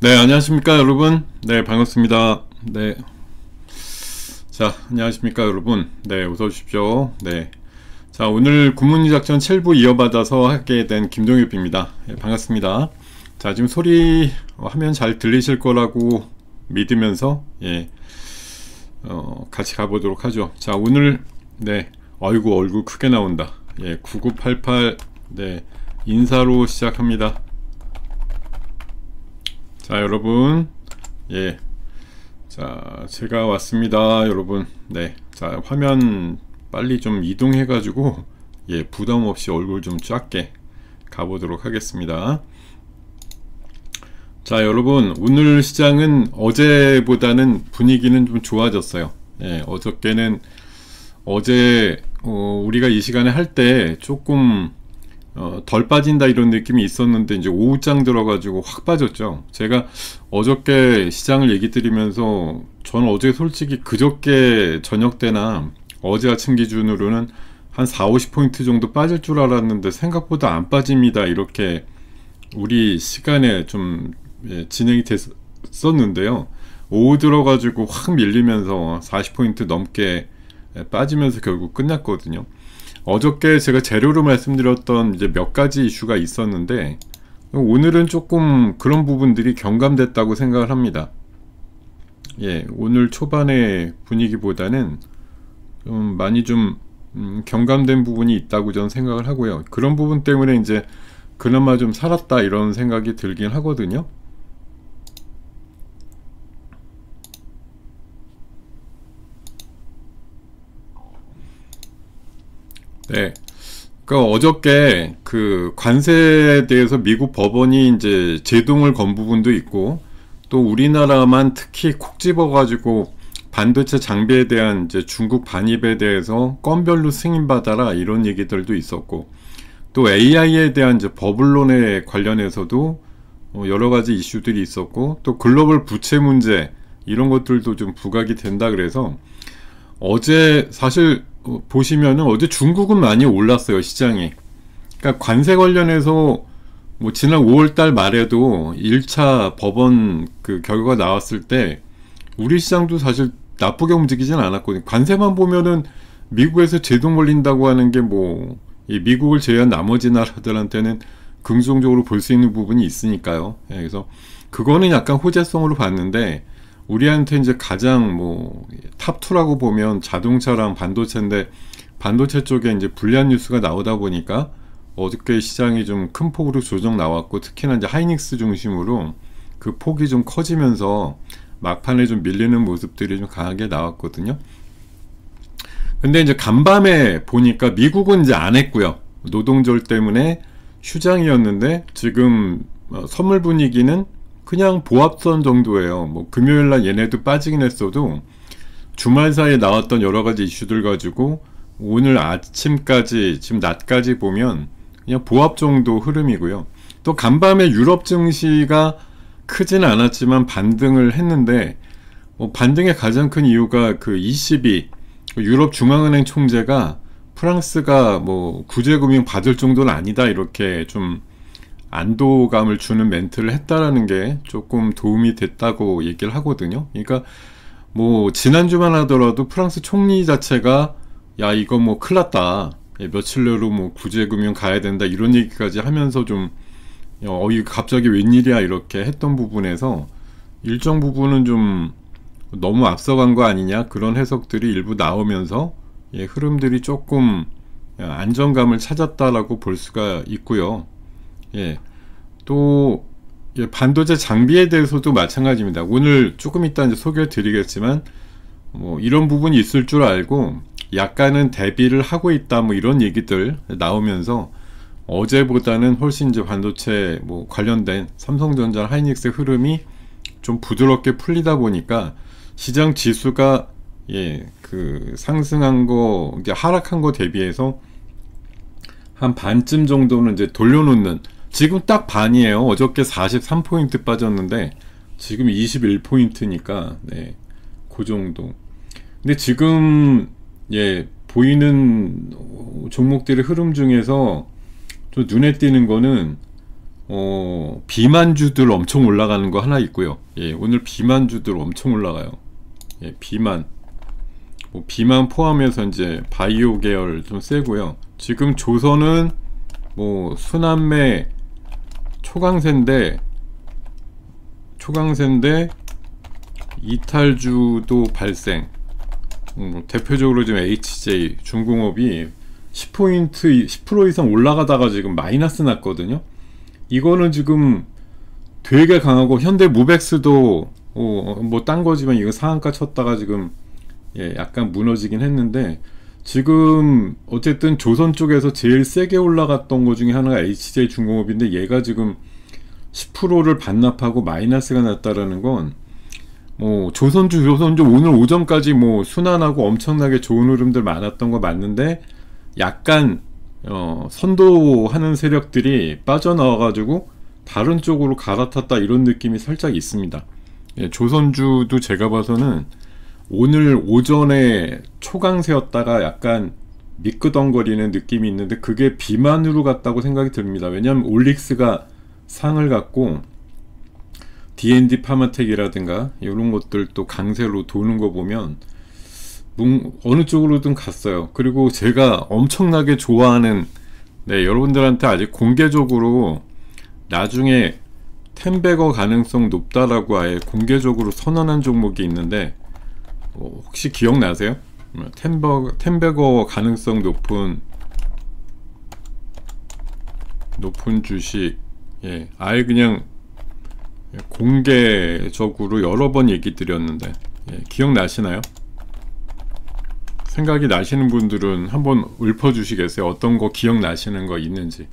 네, 안녕하십니까, 여러분. 네, 반갑습니다. 네. 자, 안녕하십니까, 여러분. 네, 어서 오십시오. 네. 자, 오늘 굿모닝 작전 7부 이어받아서 하게 된 김동엽입니다. 네, 반갑습니다. 자, 지금 소리, 화면 잘 들리실 거라고 믿으면서, 같이 가보도록 하죠. 자, 오늘, 네. 아이고, 얼굴 크게 나온다. 9988, 네. 인사로 시작합니다. 자, 여러분, 자, 제가 왔습니다, 여러분. 네, 자, 화면 빨리 좀 이동해 가지고 부담 없이 얼굴 좀 작게 가보도록 하겠습니다. 자, 여러분, 오늘 시장은 어제보다는 분위기는 좀 좋아졌어요. 어저께는 우리가 이 시간에 할 때 조금 덜 빠진다 이런 느낌이 있었는데 이제 오후장 들어가지고 확 빠졌죠. 제가 어저께 시장을 얘기 드리면서 저는 어제 솔직히 그저께 저녁 때나 어제 아침 기준으로는 한 4~50포인트 정도 빠질 줄 알았는데 생각보다 안 빠집니다, 이렇게 우리 시간에 좀 진행이 됐었는데요. 오후 들어가지고 확 밀리면서 40포인트 넘게 빠지면서 결국 끝났거든요. 어저께 제가 재료로 말씀드렸던 이제 몇 가지 이슈가 있었는데 오늘은 조금 그런 부분들이 경감됐다고 생각을 합니다. 오늘 초반의 분위기보다는 좀 많이 좀 경감된 부분이 있다고 저는 생각을 하고요. 그런 부분 때문에 이제 그나마 좀 살았다 이런 생각이 들긴 하거든요. 네. 그러니까 어저께 그 관세에 대해서 미국 법원이 이제 제동을 건 부분도 있고, 또 우리나라만 특히 콕 집어가지고 반도체 장비에 대한 이제 중국 반입에 대해서 건별로 승인받아라 이런 얘기들도 있었고, 또 AI에 대한 이제 버블론에 관련해서도 여러 가지 이슈들이 있었고, 또 글로벌 부채 문제 이런 것들도 좀 부각이 된다 그래서 어제 사실 보시면은 어제 중국은 많이 올랐어요, 시장이. 그러니까 관세 관련해서 뭐 지난 5월달 말에도 1차 법원 그 결과가 나왔을 때 우리 시장도 사실 나쁘게 움직이진 않았거든요. 관세만 보면은 미국에서 제동 걸린다고 하는 게 뭐 이 미국을 제외한 나머지 나라들한테는 긍정적으로 볼 수 있는 부분이 있으니까요. 그래서 그거는 약간 호재성으로 봤는데, 우리한테 이제 가장 뭐 탑2라고 보면 자동차랑 반도체인데, 반도체 쪽에 이제 불리한 뉴스가 나오다 보니까 어저께 시장이 좀 큰 폭으로 조정 나왔고, 특히나 이제 하이닉스 중심으로 그 폭이 좀 커지면서 막판에 좀 밀리는 모습들이 좀 강하게 나왔거든요. 근데 이제 간밤에 보니까 미국은 이제 안 했고요. 노동절 때문에 휴장이었는데 지금 선물 분위기는 그냥 보합선 정도예요. 뭐 금요일날 얘네도 빠지긴 했어도 주말 사이에 나왔던 여러 가지 이슈들 가지고 오늘 아침까지 지금 낮까지 보면 그냥 보합 정도 흐름이고요. 또 간밤에 유럽 증시가 크진 않았지만 반등을 했는데, 반등의 가장 큰 이유가 그 ECB 유럽 중앙은행 총재가 프랑스가 뭐 구제금융 받을 정도는 아니다 이렇게 좀 안도감을 주는 멘트를 했다라는 게 조금 도움이 됐다고 얘기를 하거든요. 그러니까 뭐 지난주만 하더라도 프랑스 총리 자체가 야 이거 뭐 큰일 났다, 며칠 내로 뭐 구제금융 가야 된다 이런 얘기까지 하면서 좀 이거 갑자기 웬일이야 이렇게 했던 부분에서 일정 부분은 좀 너무 앞서간 거 아니냐 그런 해석들이 일부 나오면서 흐름들이 조금 안정감을 찾았다라고 볼 수가 있고요. 또 반도체 장비에 대해서도 마찬가지입니다. 오늘 조금 이따 이제 소개해 드리겠지만 뭐 이런 부분이 있을 줄 알고 약간은 대비를 하고 있다 뭐 이런 얘기들 나오면서 어제보다는 훨씬 이제 반도체 뭐 관련된 삼성전자, 하이닉스 흐름이 좀 부드럽게 풀리다 보니까 시장 지수가 그 상승한 거, 이게 하락한 거 대비해서 한 반쯤 정도는 이제 돌려놓는, 지금 딱 반이에요. 어저께 43포인트 빠졌는데 지금 21포인트니까 그 정도. 근데 지금 보이는 종목들의 흐름 중에서 좀 눈에 띄는 거는 비만주들 엄청 올라가는 거 하나 있고요. 예, 오늘 비만주들 엄청 올라가요. 예, 비만 포함해서 이제 바이오 계열 좀 세고요. 지금 조선은 뭐 순환매 초강세인데 이탈주도 발생. 대표적으로 지금 HJ 중공업이 10포인트 10% 이상 올라가다가 지금 마이너스 났거든요. 이거는 지금 되게 강하고, 현대 무벡스도 뭐 딴 거지만 이거 상한가 쳤다가 지금 예, 약간 무너지긴 했는데, 지금 어쨌든 조선 쪽에서 제일 세게 올라갔던 거 중에 하나가 HJ 중공업인데, 얘가 지금 10%를 반납하고 마이너스가 났다라는 건, 조선주 오늘 오전까지 뭐 순환하고 엄청나게 좋은 흐름들 많았던 거 맞는데, 약간 선도하는 세력들이 빠져나와가지고 다른 쪽으로 갈아탔다, 이런 느낌이 살짝 있습니다. 예, 조선주도 제가 봐서는 오늘 오전에 초강세였다가 약간 미끄덩거리는 느낌이 있는데, 그게 비만으로 갔다고 생각이 듭니다. 왜냐하면 올릭스가 상을 갖고 D&D 파마텍이라든가 이런 것들 또 강세로 도는 거 보면 어느 쪽으로든 갔어요. 그리고 제가 엄청나게 좋아하는, 네, 여러분들한테 아직 공개적으로 나중에 텐베거 가능성 높다라고 아예 공개적으로 선언한 종목이 있는데, 혹시 기억나세요? 텐베거 가능성 높은 주식, 예, 아예 그냥 공개적으로 여러 번 얘기 드렸는데, 예, 기억나시나요? 생각이 나시는 분들은 한번 읊어주시겠어요? 어떤 거 기억나시는 거 있는지.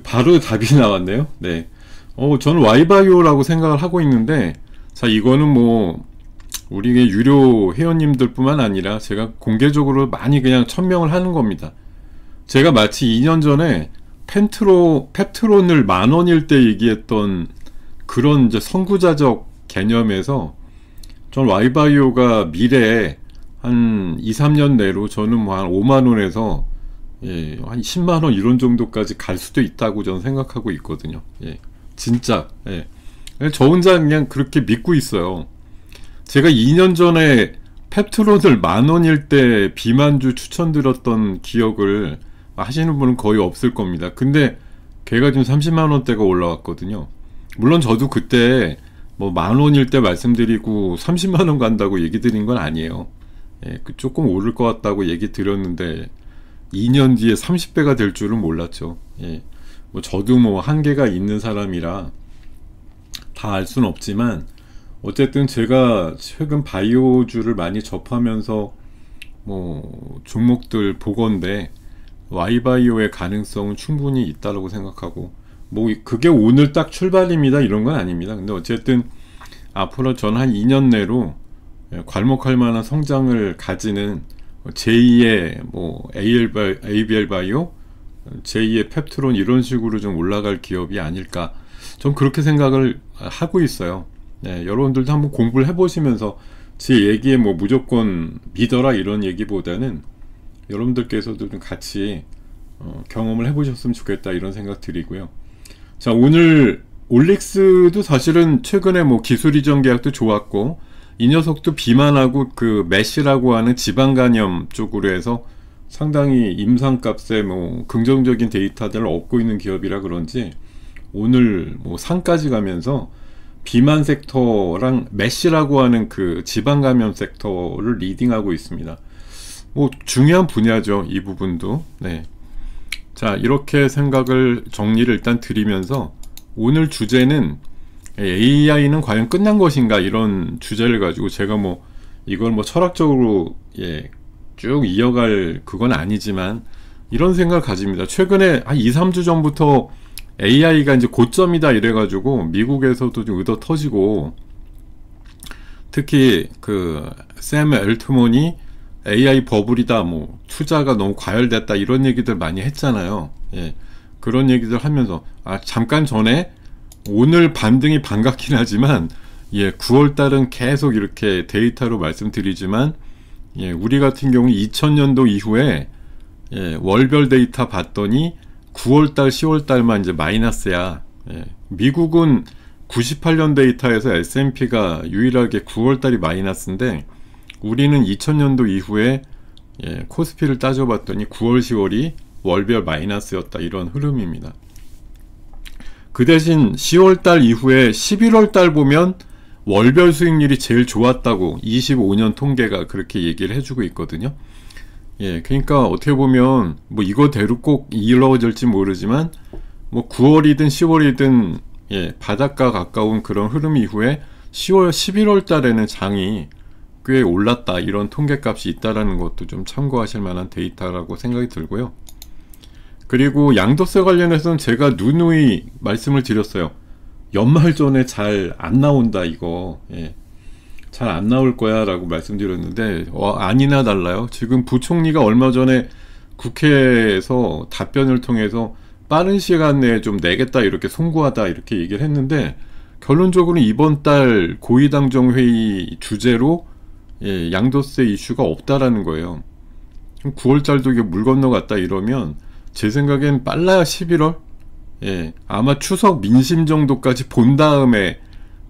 바로 답이 나왔네요. 네. 저는 Y바이오라고 생각을 하고 있는데, 자, 이거는 뭐 우리의 유료 회원님들 뿐만 아니라 제가 공개적으로 많이 그냥 천명을 하는 겁니다. 제가 마치 2년 전에 펩트론을 10,000원일 때 얘기했던 그런 이제 선구자적 개념에서, 전 Y바이오가 미래에 한 2-3년 내로 저는 뭐 한 5만원에서 예, 한 10만원 이런 정도까지 갈 수도 있다고 저는 생각하고 있거든요. 예, 진짜. 예. 저 혼자 그냥 그렇게 믿고 있어요. 제가 2년 전에 펩트론을 10,000원일 때 비만주 추천드렸던 기억을 하시는 분은 거의 없을 겁니다. 근데 걔가 지금 30만원대가 올라왔거든요. 물론 저도 그때 뭐 10,000원일 때 말씀드리고 30만원 간다고 얘기 드린 건 아니에요. 예, 조금 오를 것 같다고 얘기 드렸는데 2년 뒤에 30배가 될 줄은 몰랐죠. 예, 뭐 저도 뭐 한계가 있는 사람이라 다 알 수는 없지만, 어쨌든 제가 최근 바이오주를 많이 접하면서 뭐 종목들 보건데 Y바이오의 가능성은 충분히 있다고 생각하고, 뭐 그게 오늘 딱 출발입니다 이런 건 아닙니다. 근데 어쨌든 앞으로 전 한 2년 내로 괄목할 만한 성장을 가지는 제2의 뭐 ABL 바이오, 제2의 펩트론, 이런 식으로 좀 올라갈 기업이 아닐까, 전 그렇게 생각을 하고 있어요. 네, 여러분들도 한번 공부를 해보시면서 제 얘기에 뭐 무조건 믿어라 이런 얘기보다는 여러분들께서도 좀 같이 경험을 해보셨으면 좋겠다, 이런 생각 드리고요. 자, 오늘 올릭스도 사실은 최근에 뭐 기술 이전 계약도 좋았고, 이 녀석도 비만하고 그 메시라고 하는 지방간염 쪽으로 해서 상당히 임상값에 뭐 긍정적인 데이터들을 얻고 있는 기업이라 그런지 오늘 뭐 상까지 가면서 비만 섹터랑 메시라고 하는 그 지방감염 섹터를 리딩하고 있습니다. 뭐 중요한 분야죠, 이 부분도. 네. 자, 이렇게 생각을 정리를 일단 드리면서, 오늘 주제는 AI는 과연 끝난 것인가, 이런 주제를 가지고 제가 뭐 이걸 뭐 철학적으로 예, 쭉 이어갈 그건 아니지만 이런 생각을 가집니다. 최근에 한 2-3주 전부터 AI가 이제 고점이다 이래가지고 미국에서도 좀 의도 터지고, 특히 그 샘 엘트먼이 AI 버블이다, 뭐 투자가 너무 과열됐다, 이런 얘기들 많이 했잖아요. 예, 그런 얘기들 하면서 잠깐 전에 오늘 반등이 반갑긴 하지만, 예, 9월달은 계속 이렇게 데이터로 말씀드리지만, 예, 우리 같은 경우 2000년도 이후에 예, 월별 데이터 봤더니 9월달, 10월달만 이제 마이너스야. 예. 미국은 98년 데이터에서 S&P가 유일하게 9월달이 마이너스인데 우리는 2000년도 이후에 예, 코스피를 따져봤더니 9월, 10월이 월별 마이너스였다. 이런 흐름입니다. 그 대신 10월달 이후에 11월달 보면 월별 수익률이 제일 좋았다고 25년 통계가 그렇게 얘기를 해주고 있거든요. 예, 그러니까 어떻게 보면 뭐 이거대로 꼭 이루어질지 모르지만 뭐 9월이든 10월이든 예, 바닷가 가까운 그런 흐름 이후에 10월, 11월 달에는 장이 꽤 올랐다. 이런 통계값이 있다라는 것도 좀 참고하실 만한 데이터라고 생각이 들고요. 그리고 양도세 관련해서는 제가 누누이 말씀을 드렸어요. 연말 전에 잘 안 나온다 이거. 예. 잘 안 나올 거야 라고 말씀드렸는데 아니나 달라요. 지금 부총리가 얼마 전에 국회에서 답변을 통해서 빠른 시간 내에 좀 내겠다 이렇게 송구하다 이렇게 얘기를 했는데 결론적으로 이번 달 고위당정회의 주제로 예, 양도세 이슈가 없다라는 거예요. 9월달도 이게 물 건너갔다 이러면 제 생각엔 빨라야 11월? 예, 아마 추석 민심 정도까지 본 다음에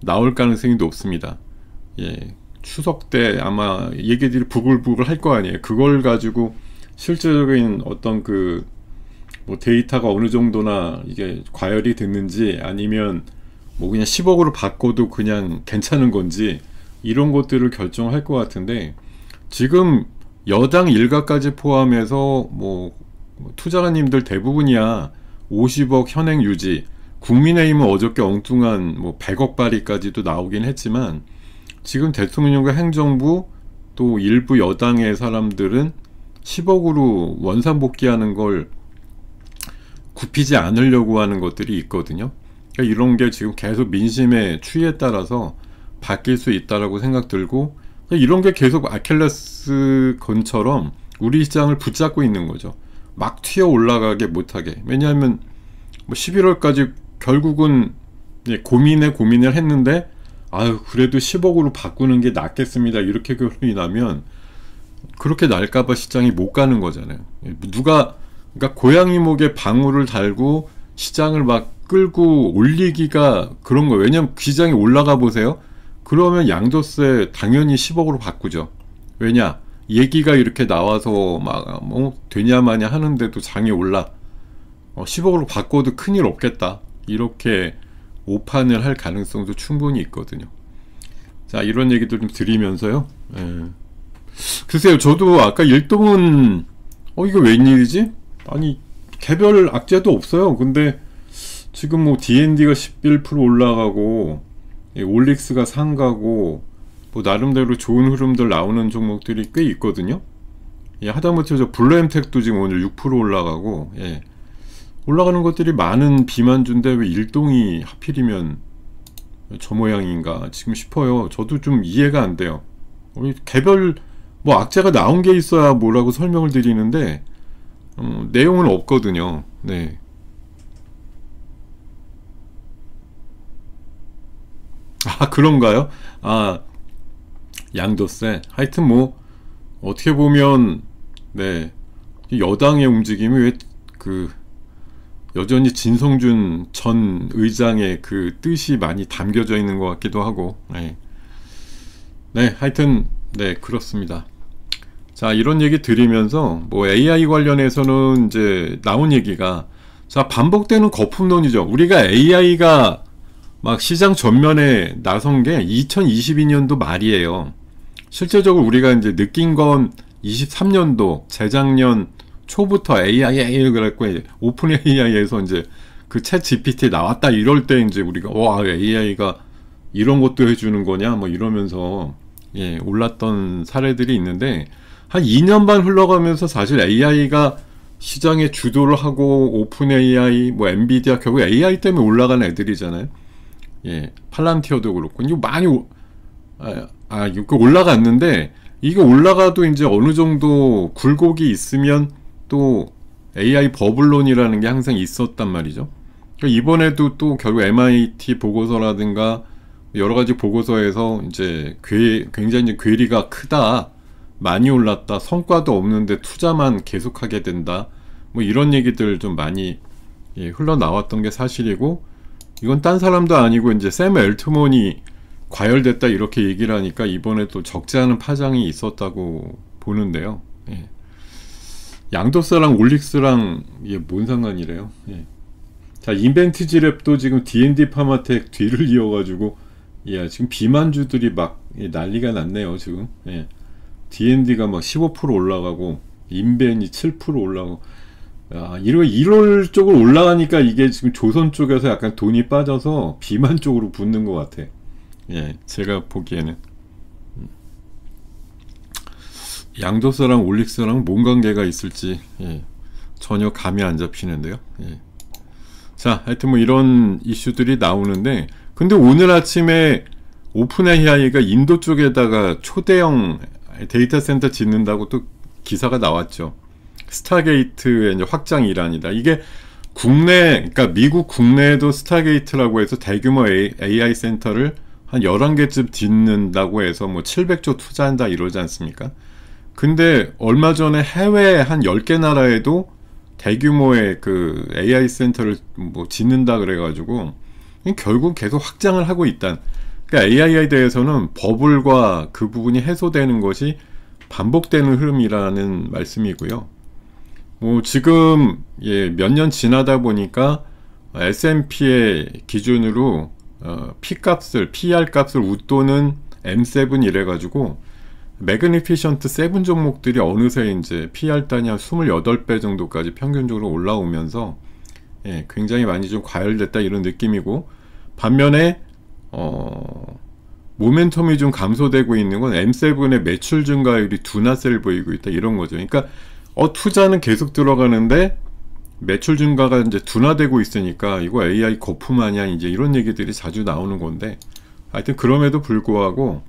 나올 가능성이 높습니다. 예, 추석 때 아마 얘기들이 부글부글 할 거 아니에요. 그걸 가지고 실질적인 어떤 뭐 데이터가 어느 정도나 이게 과열이 됐는지 아니면 뭐 그냥 10억으로 바꿔도 그냥 괜찮은 건지 이런 것들을 결정할 것 같은데 지금 여당 일가까지 포함해서 뭐 투자가님들 대부분이야 50억 현행 유지, 국민의힘은 어저께 엉뚱한 뭐 100억 발의까지도 나오긴 했지만 지금 대통령과 행정부 또 일부 여당의 사람들은 10억으로 원산복귀하는 걸 굽히지 않으려고 하는 것들이 있거든요. 그러니까 이런 게 지금 계속 민심의 추이에 따라서 바뀔 수 있다라고 생각 들고 이런 게 계속 아킬레스 건처럼 우리 시장을 붙잡고 있는 거죠. 막 튀어 올라가게 못하게. 왜냐하면 뭐 11월까지 결국은 고민을 했는데 아유 그래도 10억으로 바꾸는 게 낫겠습니다. 이렇게 결론이 나면 그렇게 날까봐 시장이 못 가는 거잖아요. 그러니까 고양이 목에 방울을 달고 시장을 막 끌고 올리기가 그런 거예요. 왜냐면 시장이 올라가 보세요. 그러면 양도세 당연히 10억으로 바꾸죠. 왜냐? 얘기가 이렇게 나와서 막 뭐 되냐 마냐 하는데도 장이 올라 10억으로 바꿔도 큰일 없겠다 이렇게 오판을 할 가능성도 충분히 있거든요. 자 이런 얘기도 좀 드리면서요. 글쎄요 저도 아까 일동은 이거 웬일이지? 아니 개별 악재도 없어요. 근데 지금 뭐 D&D가 11% 올라가고 올릭스가 상가고 뭐 나름대로 좋은 흐름들 나오는 종목들이 꽤 있거든요. 예, 하다못해 저 블루엠텍도 지금 오늘 6% 올라가고 예, 올라가는 것들이 많은 비만주인데 왜 일동이 하필이면 저 모양인가 지금 싶어요. 저도 좀 이해가 안 돼요. 개별 뭐 악재가 나온 게 있어야 뭐라고 설명을 드리는데 내용은 없거든요. 네. 아 그런가요? 아 양도세 하여튼 뭐 어떻게 보면 네 여당의 움직임이 왜 여전히 진성준 전 의장의 그 뜻이 많이 담겨져 있는 것 같기도 하고 네 하여튼 네 그렇습니다. 자 이런 얘기 드리면서 뭐 AI 관련해서는 이제 나온 얘기가 자 반복되는 거품론이죠. 우리가 AI가 막 시장 전면에 나선 게 2022년도 말이에요. 실제적으로 우리가 이제 느낀 건 23년도 재작년 초부터 AI 그랬고 오픈 AI에서 이제 그 챗 GPT 나왔다 이럴 때 이제 우리가 와 AI가 이런 것도 해주는 거냐 뭐 이러면서 예 올랐던 사례들이 있는데 한 2년 반 흘러가면서 사실 AI가 시장에 주도를 하고 오픈 AI 뭐 엔비디아 결국 AI 때문에 올라간 애들이잖아요. 예 팔란티어도 그렇고 이거 많이 이거 올라갔는데 이게 올라가도 이제 어느 정도 굴곡이 있으면 또 AI 버블론이라는 게 항상 있었단 말이죠. 그러니까 이번에도 또 결국 MIT 보고서라든가 여러 가지 보고서에서 이제 굉장히 괴리가 크다, 많이 올랐다, 성과도 없는데 투자만 계속하게 된다, 뭐 이런 얘기들 좀 많이 예, 흘러나왔던 게 사실이고, 이건 딴 사람도 아니고 이제 샘 엘트먼이 과열됐다 이렇게 얘기를 하니까 이번에 또 적지 않은 파장이 있었다고 보는데요. 예. 양도사랑 올릭스랑 이게 뭔 상관이래요. 예. 자, 인벤티지 랩도 지금 D&D 파마텍 뒤를 이어가지고, 예, 지금 비만주들이 막 난리가 났네요, 지금. 예. D&D가 막 15% 올라가고, 인벤이 7% 올라가고, 아, 이럴 쪽으로 올라가니까 이게 지금 조선 쪽에서 약간 돈이 빠져서 비만 쪽으로 붙는 것 같아. 예, 제가 보기에는. 양도사랑 올릭스랑 뭔 관계가 있을지, 예, 전혀 감이 안 잡히는데요. 예. 자, 하여튼 뭐 이런 이슈들이 나오는데, 근데 오늘 아침에 오픈AI가 인도 쪽에다가 초대형 데이터 센터 짓는다고 또 기사가 나왔죠. 스타게이트의 이제 확장 일환이다. 이게 그러니까 미국 국내에도 스타게이트라고 해서 대규모 AI 센터를 한 11개쯤 짓는다고 해서 뭐 700조 투자한다 이러지 않습니까? 근데 얼마 전에 해외 한 10개 나라에도 대규모의 그 AI 센터를 뭐 짓는다 그래가지고 결국 계속 확장을 하고 있다. 그러니까 AI에 대해서는 버블과 그 부분이 해소되는 것이 반복되는 흐름이라는 말씀이고요. 뭐 지금 예, 몇 년 지나다 보니까 S&P의 기준으로 P값을, PER 값을 웃도는 M7 이래가지고 매그니피션트 7 종목들이 어느새 이제 PER 단위 한 28배 정도까지 평균적으로 올라오면서 예, 굉장히 많이 좀 과열됐다 이런 느낌이고, 반면에 모멘텀이 좀 감소되고 있는 건 M7의 매출 증가율이 둔화세를 보이고 있다 이런 거죠. 그러니까 투자는 계속 들어가는데 매출 증가가 이제 둔화되고 있으니까 이거 AI 거품 아니야 이제 이런 얘기들이 자주 나오는 건데, 하여튼 그럼에도 불구하고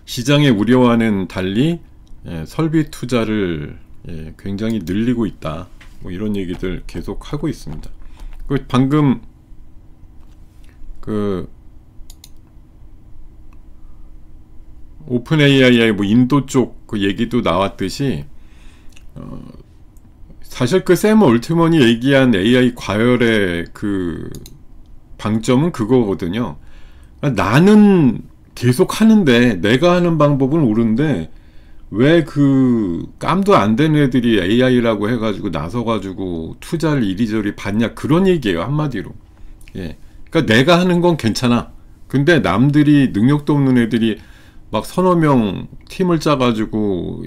시장의 우려와는 달리 예, 설비 투자를 예, 굉장히 늘리고 있다. 뭐 이런 얘기들 계속 하고 있습니다. 방금 그 오픈 AI의 뭐 인도 쪽 그 얘기도 나왔듯이 사실 그 샘 올트먼이 얘기한 AI 과열의 그 방점은 그거거든요. 나는 계속 하는데 내가 하는 방법은 옳은데 왜 그 깜도 안 되는 애들이 AI라고 해가지고 나서가지고 투자를 이리저리 받냐 그런 얘기예요, 한마디로. 예. 그러니까 내가 하는 건 괜찮아. 근데 남들이 능력도 없는 애들이 막 서너 명 팀을 짜가지고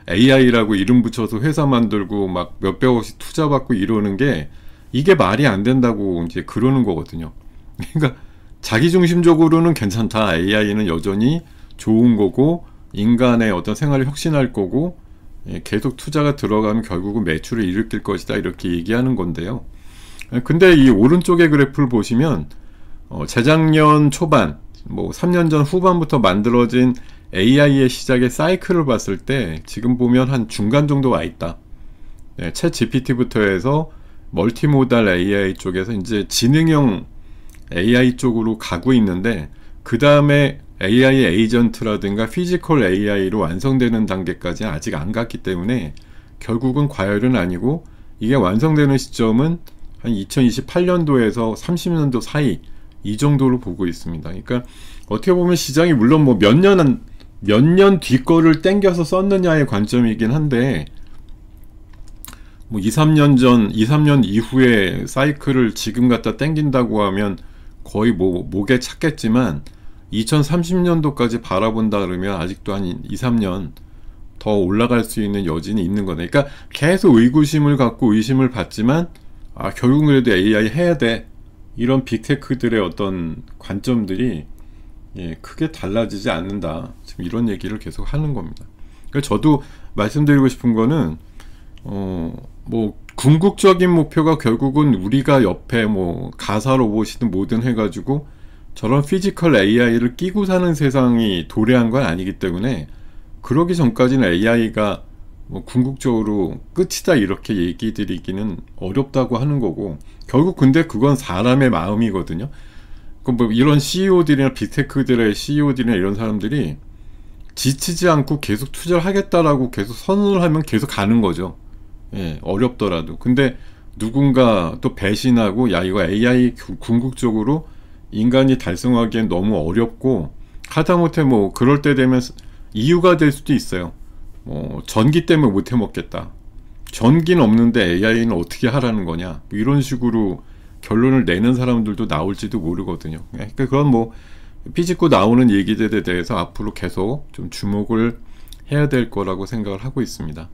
AI라고 이름 붙여서 회사 만들고 막 몇백억씩 투자받고 이러는 게 이게 말이 안 된다고 이제 그러는 거거든요. 그러니까 자기중심적으로는 괜찮다. AI는 여전히 좋은 거고 인간의 어떤 생활을 혁신할 거고 계속 투자가 들어가면 결국은 매출을 일으킬 것이다 이렇게 얘기하는 건데요. 근데 이 오른쪽의 그래프를 보시면 재작년 초반 뭐 3년 전 후반부터 만들어진 AI의 시작의 사이클을 봤을 때 지금 보면 한 중간 정도 와 있다. 네, 챗 GPT부터 해서 멀티모달 AI 쪽에서 이제 지능형 AI 쪽으로 가고 있는데, 그 다음에 AI 에이전트라든가 피지컬 AI로 완성되는 단계까지 아직 안 갔기 때문에 결국은 과열은 아니고, 이게 완성되는 시점은 한 2028년도에서 30년도 사이 이 정도로 보고 있습니다. 그러니까 어떻게 보면 시장이 물론 뭐 몇 년 뒤 거를 땡겨서 썼느냐의 관점이긴 한데, 뭐 2, 3년 이후에 사이클을 지금 갖다 땡긴다고 하면 거의 뭐 목에 찼겠지만 2030년도까지 바라본다 그러면 아직도 한 2, 3년 더 올라갈 수 있는 여진이 있는 거네. 그러니까 계속 의구심을 갖고 의심을 받지만 결국은 그래도 AI 해야 돼. 이런 빅테크들의 어떤 관점들이 크게 달라지지 않는다. 지금 이런 얘기를 계속 하는 겁니다. 그러니까 저도 말씀드리고 싶은 거는 뭐 궁극적인 목표가 결국은 우리가 옆에 뭐 가사 로봇이든 뭐든 해가지고 저런 피지컬 AI를 끼고 사는 세상이 도래한 건 아니기 때문에 그러기 전까지는 AI가 뭐 궁극적으로 끝이다 이렇게 얘기 드리기는 어렵다고 하는 거고, 결국 근데 그건 사람의 마음이거든요. 뭐 이런 CEO들이나 빅테크들의 CEO들이나 이런 사람들이 지치지 않고 계속 투자를 하겠다라고 계속 선언을 하면 계속 가는 거죠. 예, 어렵더라도. 근데 누군가 또 배신하고 야 이거 AI 궁극적으로 인간이 달성하기엔 너무 어렵고 하다못해 뭐 그럴 때 되면 이유가 될 수도 있어요. 뭐 전기 때문에 못 해먹겠다. 전기는 없는데 AI는 어떻게 하라는 거냐. 뭐 이런 식으로 결론을 내는 사람들도 나올지도 모르거든요. 그러니까 그건 뭐 삐짓고 나오는 얘기들에 대해서 앞으로 계속 좀 주목을 해야 될 거라고 생각을 하고 있습니다.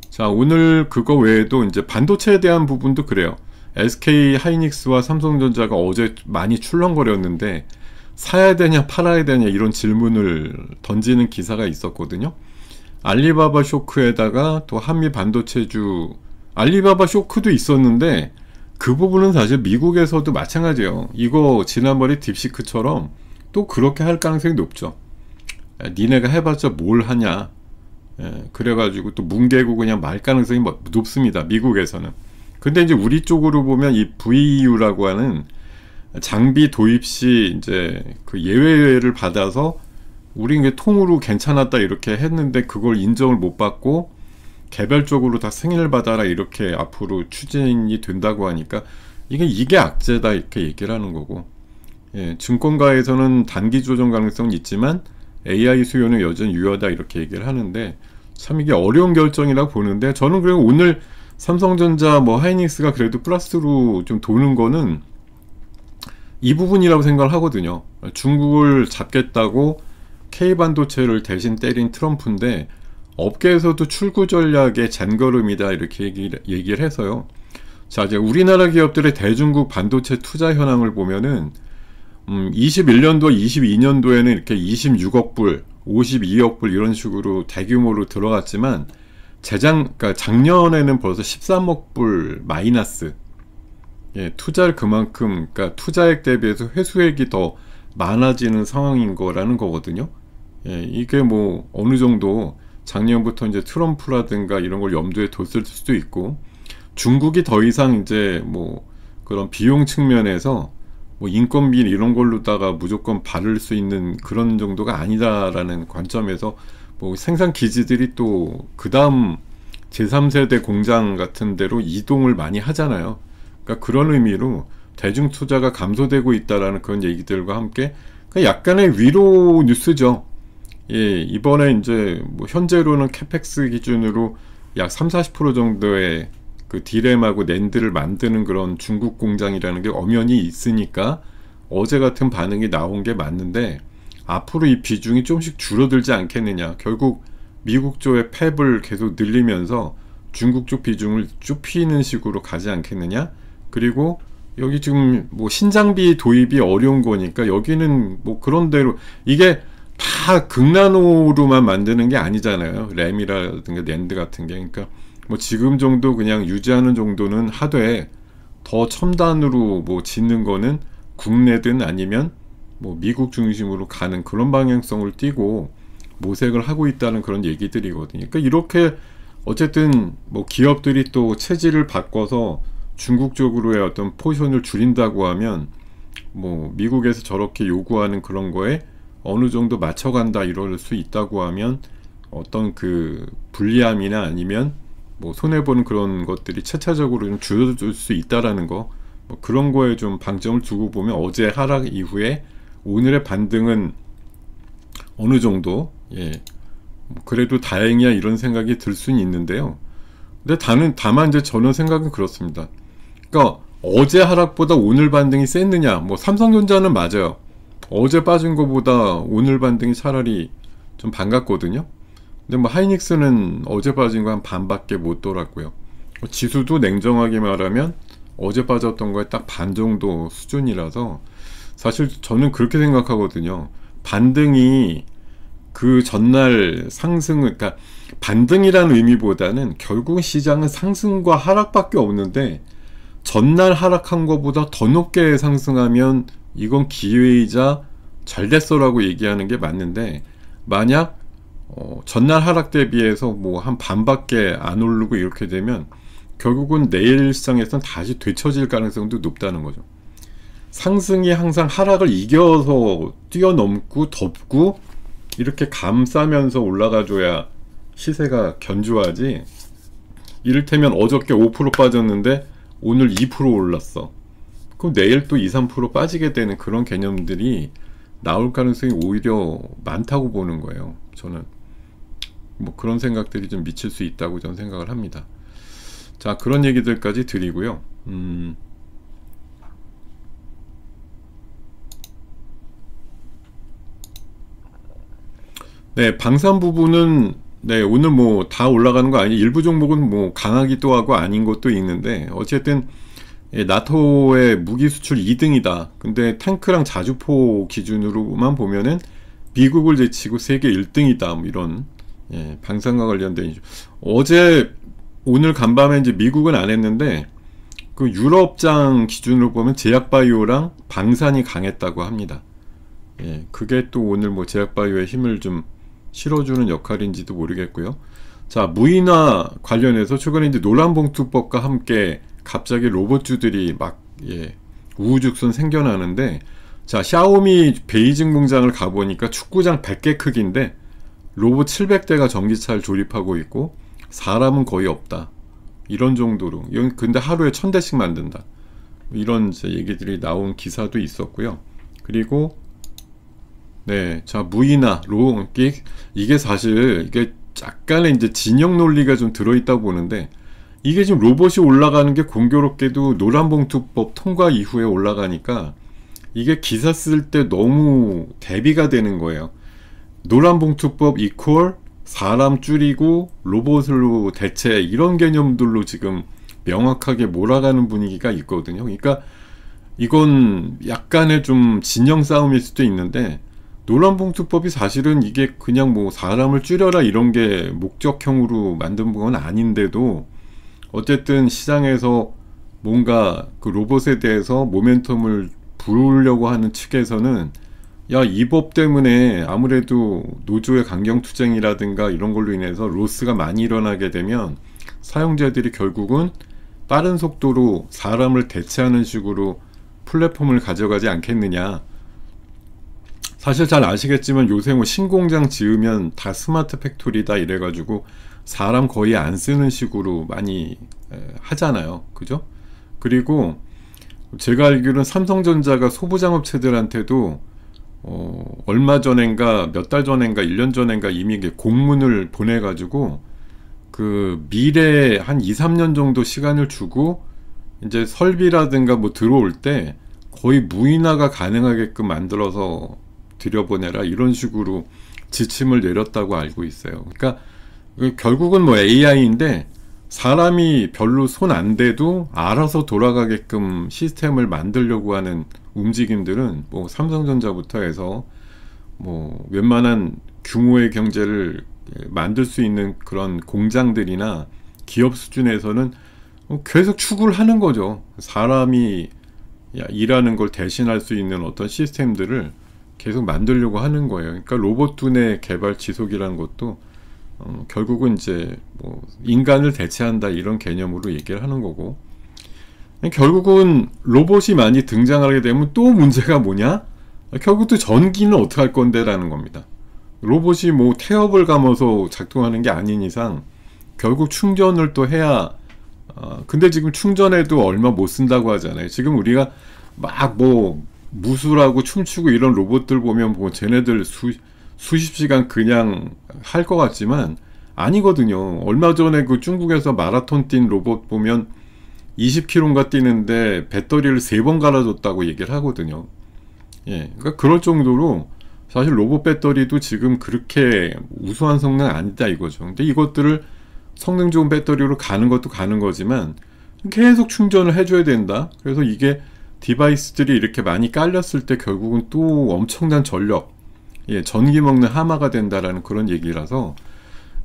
자, 오늘 그거 외에도 이제 반도체에 대한 부분도 그래요. SK 하이닉스와 삼성전자가 어제 많이 출렁거렸는데 사야 되냐 팔아야 되냐 이런 질문을 던지는 기사가 있었거든요. 알리바바 쇼크에다가 또 한미 반도체주 알리바바 쇼크도 있었는데 그 부분은 사실 미국에서도 마찬가지예요. 이거 지난번에 딥시크처럼 또 그렇게 할 가능성이 높죠. 니네가 해봤자 뭘 하냐. 그래가지고 또 뭉개고 그냥 말 가능성이 높습니다. 미국에서는. 근데 이제 우리 쪽으로 보면 이 VEU라고 하는 장비 도입 시 이제 그 예외를 받아서 우리 이게 통으로 괜찮았다 이렇게 했는데 그걸 인정을 못 받고 개별적으로 다 승인을 받아라 이렇게 앞으로 추진이 된다고 하니까 이게 악재다 이렇게 얘기를 하는 거고, 증권가에서는 단기 조정 가능성은 있지만 AI 수요는 여전히 유효하다 이렇게 얘기를 하는데 참 이게 어려운 결정이라고 보는데, 저는 그리고 오늘 삼성전자 뭐 하이닉스가 그래도 플러스로 좀 도는 거는 이 부분이라고 생각을 하거든요. 중국을 잡겠다고 K반도체를 대신 때린 트럼프인데 업계에서도 출구 전략의 잔걸음이다 이렇게 얘기를 해서요. 자, 이제 우리나라 기업들의 대중국 반도체 투자 현황을 보면은 21년도, 22년도에는 이렇게 26억 불, 52억 불 이런 식으로 대규모로 들어갔지만 그러니까 작년에는 벌써 13억 불 마이너스. 투자를 그만큼, 그러니까 투자액 대비해서 회수액이 더 많아지는 상황인 거라는 거거든요. 이게 뭐 어느 정도 작년부터 이제 트럼프라든가 이런 걸 염두에 뒀을 수도 있고, 중국이 더 이상 이제 뭐 그런 비용 측면에서 뭐 인건비 이런 걸로다가 무조건 바를 수 있는 그런 정도가 아니다라는 관점에서 뭐 생산 기지들이 또 그 다음 제3세대 공장 같은 데로 이동을 많이 하잖아요. 그러니까 그런 의미로 대중 투자가 감소되고 있다라는 그런 얘기들과 함께 약간의 위로 뉴스죠. 이번에 이제 뭐 현재로는 캐펙스 기준으로 약 30-40% 정도의 그 디램하고 낸드를 만드는 그런 중국 공장이라는 게 엄연히 있으니까 어제 같은 반응이 나온 게 맞는데, 앞으로 이 비중이 조금씩 줄어들지 않겠느냐. 결국 미국 쪽의 팹을 계속 늘리면서 중국 쪽 비중을 좁히는 식으로 가지 않겠느냐. 그리고 여기 지금 뭐 신장비 도입이 어려운 거니까 여기는 뭐 그런 대로 이게 다 극나노로만 만드는 게 아니잖아요. 램이라든가 낸드 같은 게. 그러니까 뭐 지금 정도 그냥 유지하는 정도는 하되 더 첨단으로 뭐 짓는 거는 국내든 아니면 뭐 미국 중심으로 가는 그런 방향성을 띠고 모색을 하고 있다는 그런 얘기들이거든요. 그러니까 이렇게 어쨌든 뭐 기업들이 또 체질을 바꿔서 중국 쪽으로의 어떤 포지션을 줄인다고 하면 뭐 미국에서 저렇게 요구하는 그런 거에 어느 정도 맞춰간다 이럴 수 있다고 하면 어떤 그 불리함이나 아니면 뭐 손해보는 그런 것들이 차차적으로 좀 줄어들 수 있다라는 거, 뭐 그런 거에 좀 방점을 두고 보면 어제 하락 이후에 오늘의 반등은 어느 정도 뭐 그래도 다행이야 이런 생각이 들 수는 있는데요. 근데 다만 이제 저는 생각은 그렇습니다. 그러니까 어제 하락보다 오늘 반등이 셌느냐? 뭐 삼성전자는 맞아요. 어제 빠진 것보다 오늘 반등이 차라리 좀 반갑거든요. 근데 뭐 하이닉스는 어제 빠진 거 한 반밖에 못 돌았고요. 지수도 냉정하게 말하면 어제 빠졌던 거에 딱 반 정도 수준이라서 사실 저는 그렇게 생각하거든요. 반등이 그 전날 상승을, 그러니까 반등이라는 의미보다는 결국은 시장은 상승과 하락밖에 없는데 전날 하락한 것보다 더 높게 상승하면 이건 기회이자 잘 됐어라고 얘기하는 게 맞는데, 만약 전날 하락 대비해서 뭐 한 반밖에 안 오르고 이렇게 되면 결국은 내일 시장에서는 다시 되처질 가능성도 높다는 거죠. 상승이 항상 하락을 이겨서 뛰어넘고 덮고 이렇게 감싸면서 올라가줘야 시세가 견조하지, 이를테면 어저께 5% 빠졌는데 오늘 2% 올랐어. 그럼 내일 또 2, 3% 빠지게 되는 그런 개념들이 나올 가능성이 오히려 많다고 보는 거예요. 저는 뭐 그런 생각들이 좀 미칠 수 있다고 저는 생각을 합니다. 자, 그런 얘기들까지 드리고요. 네, 방산 부분은 네, 오늘 뭐 다 올라가는 거 아니, 일부 종목은 뭐 강하기도 하고 아닌 것도 있는데, 어쨌든 예, 나토의 무기 수출 2등이다. 근데 탱크랑 자주포 기준으로만 보면은 미국을 제치고 세계 1등이다. 뭐 이런 예, 방산과 관련된 어제 오늘 간밤에 이제 미국은 안 했는데 그 유럽장 기준으로 보면 제약바이오랑 방산이 강했다고 합니다. 예, 그게 또 오늘 뭐 제약바이오의 힘을 좀 실어주는 역할인지도 모르겠고요. 자, 무인화 관련해서 최근에 이제 노란봉투법과 함께 갑자기 로봇주들이 막 예, 우후죽순 생겨나는데, 자, 샤오미 베이징 공장을 가보니까 축구장 100개 크기인데 로봇 700대가 전기차를 조립하고 있고 사람은 거의 없다. 이런 정도로. 이건 근데 하루에 1000대씩 만든다. 이런 이제 얘기들이 나온 기사도 있었고요. 그리고 네, 자, 무인화, 이게 사실 이게 약간의 이제 진영 논리가 좀 들어있다고 보는데, 이게 지금 로봇이 올라가는 게 공교롭게도 노란봉투법 통과 이후에 올라가니까 이게 기사 쓸 때 너무 대비가 되는 거예요. 노란봉투법 이퀄 사람 줄이고 로봇으로 대체, 이런 개념들로 지금 명확하게 몰아가는 분위기가 있거든요. 그러니까 이건 약간의 좀 진영 싸움일 수도 있는데, 노란봉투법이 사실은 이게 그냥 뭐 사람을 줄여라 이런 게 목적형으로 만든 건 아닌데도 어쨌든 시장에서 뭔가 그 로봇에 대해서 모멘텀을 부으려고 하는 측에서는 야, 이 법 때문에 아무래도 노조의 강경투쟁이라든가 이런 걸로 인해서 로스가 많이 일어나게 되면 사용자들이 결국은 빠른 속도로 사람을 대체하는 식으로 플랫폼을 가져가지 않겠느냐. 사실 잘 아시겠지만 요새 뭐 신공장 지으면 다 스마트 팩토리다 이래가지고 사람 거의 안 쓰는 식으로 많이 하잖아요. 그죠? 그리고 제가 알기로는 삼성전자가 소부장업체들한테도 얼마 전엔가 몇 달 전엔가 1년 전엔가 이미 공문을 보내가지고 그 미래에 한 2, 3년 정도 시간을 주고 이제 설비라든가 뭐 들어올 때 거의 무인화가 가능하게끔 만들어서 들여보내라 이런 식으로 지침을 내렸다고 알고 있어요. 그러니까 결국은 뭐 AI인데 사람이 별로 손 안 대도 알아서 돌아가게끔 시스템을 만들려고 하는 움직임들은 뭐 삼성전자부터 해서 뭐 웬만한 규모의 경제를 만들 수 있는 그런 공장들이나 기업 수준에서는 계속 추구를 하는 거죠. 사람이 일하는 걸 대신할 수 있는 어떤 시스템들을 계속 만들려고 하는 거예요. 그러니까 로봇 두뇌 개발 지속이라는 것도 결국은 이제 뭐 인간을 대체한다 이런 개념으로 얘기를 하는 거고, 결국은 로봇이 많이 등장하게 되면 또 문제가 뭐냐? 결국 또 전기는 어떻게 할 건데 라는 겁니다. 로봇이 뭐 태엽을 감아서 작동하는 게 아닌 이상 결국 충전을 또 해야 근데 지금 충전해도 얼마 못 쓴다고 하잖아요. 지금 우리가 막 뭐 무술하고 춤추고 이런 로봇들 보면 뭐 쟤네들 수십 시간 그냥 할 것 같지만 아니거든요. 얼마 전에 그 중국에서 마라톤 뛴 로봇 보면 20km인가 뛰는데 배터리를 3번 갈아줬다고 얘기를 하거든요. 예, 그러니까 그럴 정도로 사실 로봇 배터리도 지금 그렇게 우수한 성능 아니다 이거죠. 근데 이것들을 성능 좋은 배터리로 가는 것도 가는 거지만 계속 충전을 해줘야 된다. 그래서 이게 디바이스들이 이렇게 많이 깔렸을 때 결국은 또 엄청난 전력, 예, 전기 먹는 하마가 된다라는 그런 얘기라서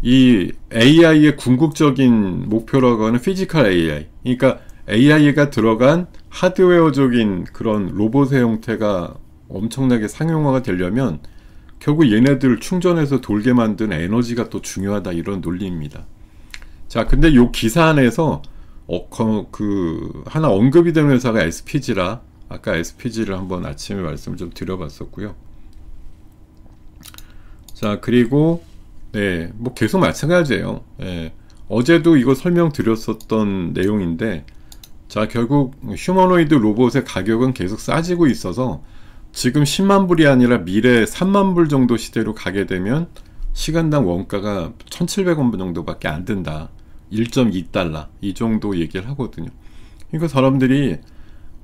이 AI의 궁극적인 목표라고 하는 피지컬 AI, 그러니까 AI가 들어간 하드웨어적인 그런 로봇의 형태가 엄청나게 상용화가 되려면 결국 얘네들 충전해서 돌게 만든 에너지가 또 중요하다 이런 논리입니다. 자, 근데 요 기사 안에서 하나 언급이 되는 회사가 SPG라 아까 SPG를 한번 아침에 말씀을 좀 드려봤었고요. 자, 그리고 네, 뭐 계속 마찬가지예요. 예, 어제도 이거 설명드렸었던 내용인데, 자, 결국 휴머노이드 로봇의 가격은 계속 싸지고 있어서 지금 10만 불이 아니라 미래 3만 불 정도 시대로 가게 되면 시간당 원가가 1,700원 정도밖에 안 든다. 1.2달러 이 정도 얘기를 하거든요. 그러니까 사람들이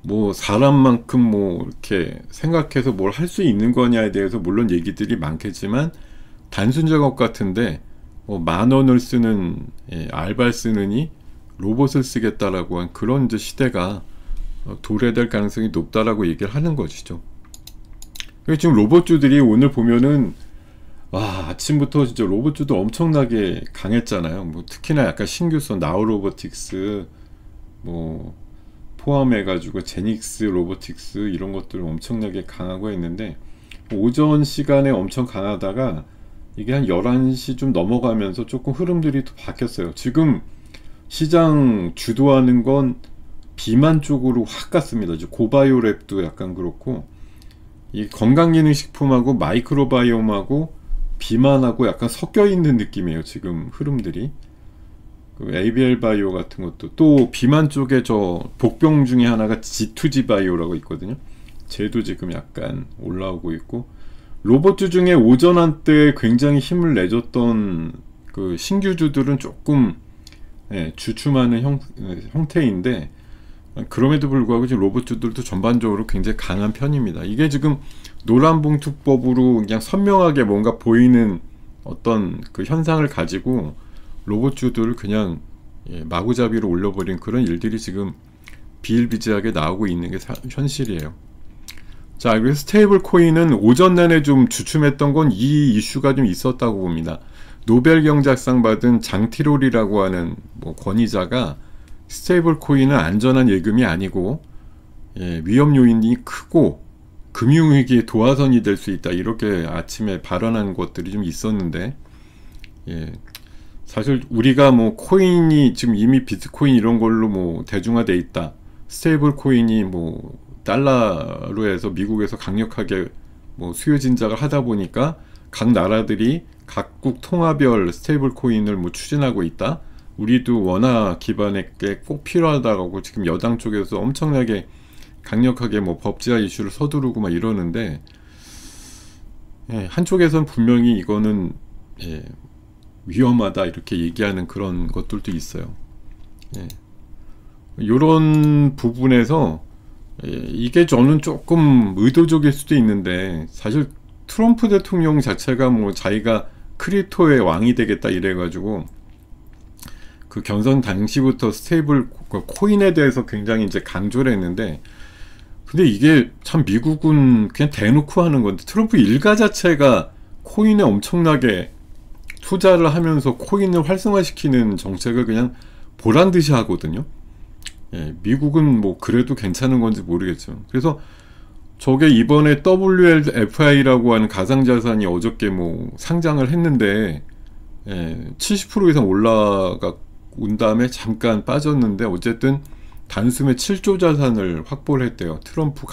뭐 사람만큼 뭐 이렇게 생각해서 뭘 할 수 있는 거냐에 대해서 물론 얘기들이 많겠지만, 단순 작업 같은데 뭐 10,000원을 쓰는 알바를 쓰느니 로봇을 쓰겠다라고 한 그런 이제 시대가 도래될 가능성이 높다라고 얘기를 하는 것이죠. 지금 로봇주들이 오늘 보면은 와, 아침부터 진짜 로봇주도 엄청나게 강했잖아요. 뭐 특히나 약간 신규선 나우로보틱스 뭐 포함해가지고 제닉스 로보틱스 이런 것들 엄청나게 강하고 했는데, 오전 시간에 엄청 강하다가 이게 한 11시 좀 넘어가면서 조금 흐름들이 또 바뀌었어요. 지금 시장 주도하는 건 비만 쪽으로 확 갔습니다. 고바이오랩도 약간 그렇고, 이 건강기능식품하고 마이크로바이옴하고 비만하고 약간 섞여 있는 느낌이에요. 지금 흐름들이. 그 ABL 바이오 같은 것도, 또 비만 쪽에 저 복병 중에 하나가 G2G 바이오라고 있거든요. 쟤도 지금 약간 올라오고 있고, 로봇주 중에 오전 한때 굉장히 힘을 내줬던 그 신규주들은 조금 주춤하는 형태인데, 그럼에도 불구하고 지금 로봇주들도 전반적으로 굉장히 강한 편입니다. 이게 지금 노란봉투법으로 그냥 선명하게 뭔가 보이는 어떤 그 현상을 가지고 로봇주들을 그냥 마구잡이로 올려버린 그런 일들이 지금 비일비재하게 나오고 있는 게 현실이에요. 자, 그래서 스테이블 코인은 오전 내내 좀 주춤했던 건 이 이슈가 좀 있었다고 봅니다. 노벨 경제학상 받은 장티롤이라고 하는 뭐 권위자가 스테이블 코인은 안전한 예금이 아니고 위험 요인이 크고 금융위기의 도화선이 될 수 있다, 이렇게 아침에 발언한 것들이 좀 있었는데, 사실 우리가 뭐 코인이 지금 이미 비트코인 이런 걸로 뭐 대중화돼 있다, 스테이블 코인이 뭐 달러로 해서 미국에서 강력하게 뭐 수요 진작을 하다 보니까 각 나라들이 각국 통화별 스테이블 코인을 뭐 추진하고 있다, 우리도 원화 기반의 게 꼭 필요하다고 지금 여당 쪽에서 엄청나게 강력하게 뭐 법제화 이슈를 서두르고 막 이러는데, 한쪽에선 분명히 이거는 위험하다 이렇게 얘기하는 그런 것들도 있어요. 이런 부분에서 이게 저는 조금 의도적일 수도 있는데, 사실 트럼프 대통령 자체가 뭐 자기가 크립토의 왕이 되겠다 이래가지고 그 경선 당시부터 스테이블 코인에 대해서 굉장히 이제 강조를 했는데, 근데 이게 참 미국은 그냥 대놓고 하는 건데, 트럼프 일가 자체가 코인에 엄청나게 투자를 하면서 코인을 활성화시키는 정책을 그냥 보란 듯이 하거든요. 미국은 뭐 그래도 괜찮은 건지 모르겠죠. 그래서 저게 이번에 WLFI라고 하는 가상자산이 어저께 뭐 상장을 했는데 70% 이상 올라온 다음에 잠깐 빠졌는데, 어쨌든 단숨에 7조 자산을 확보를 했대요. 트럼프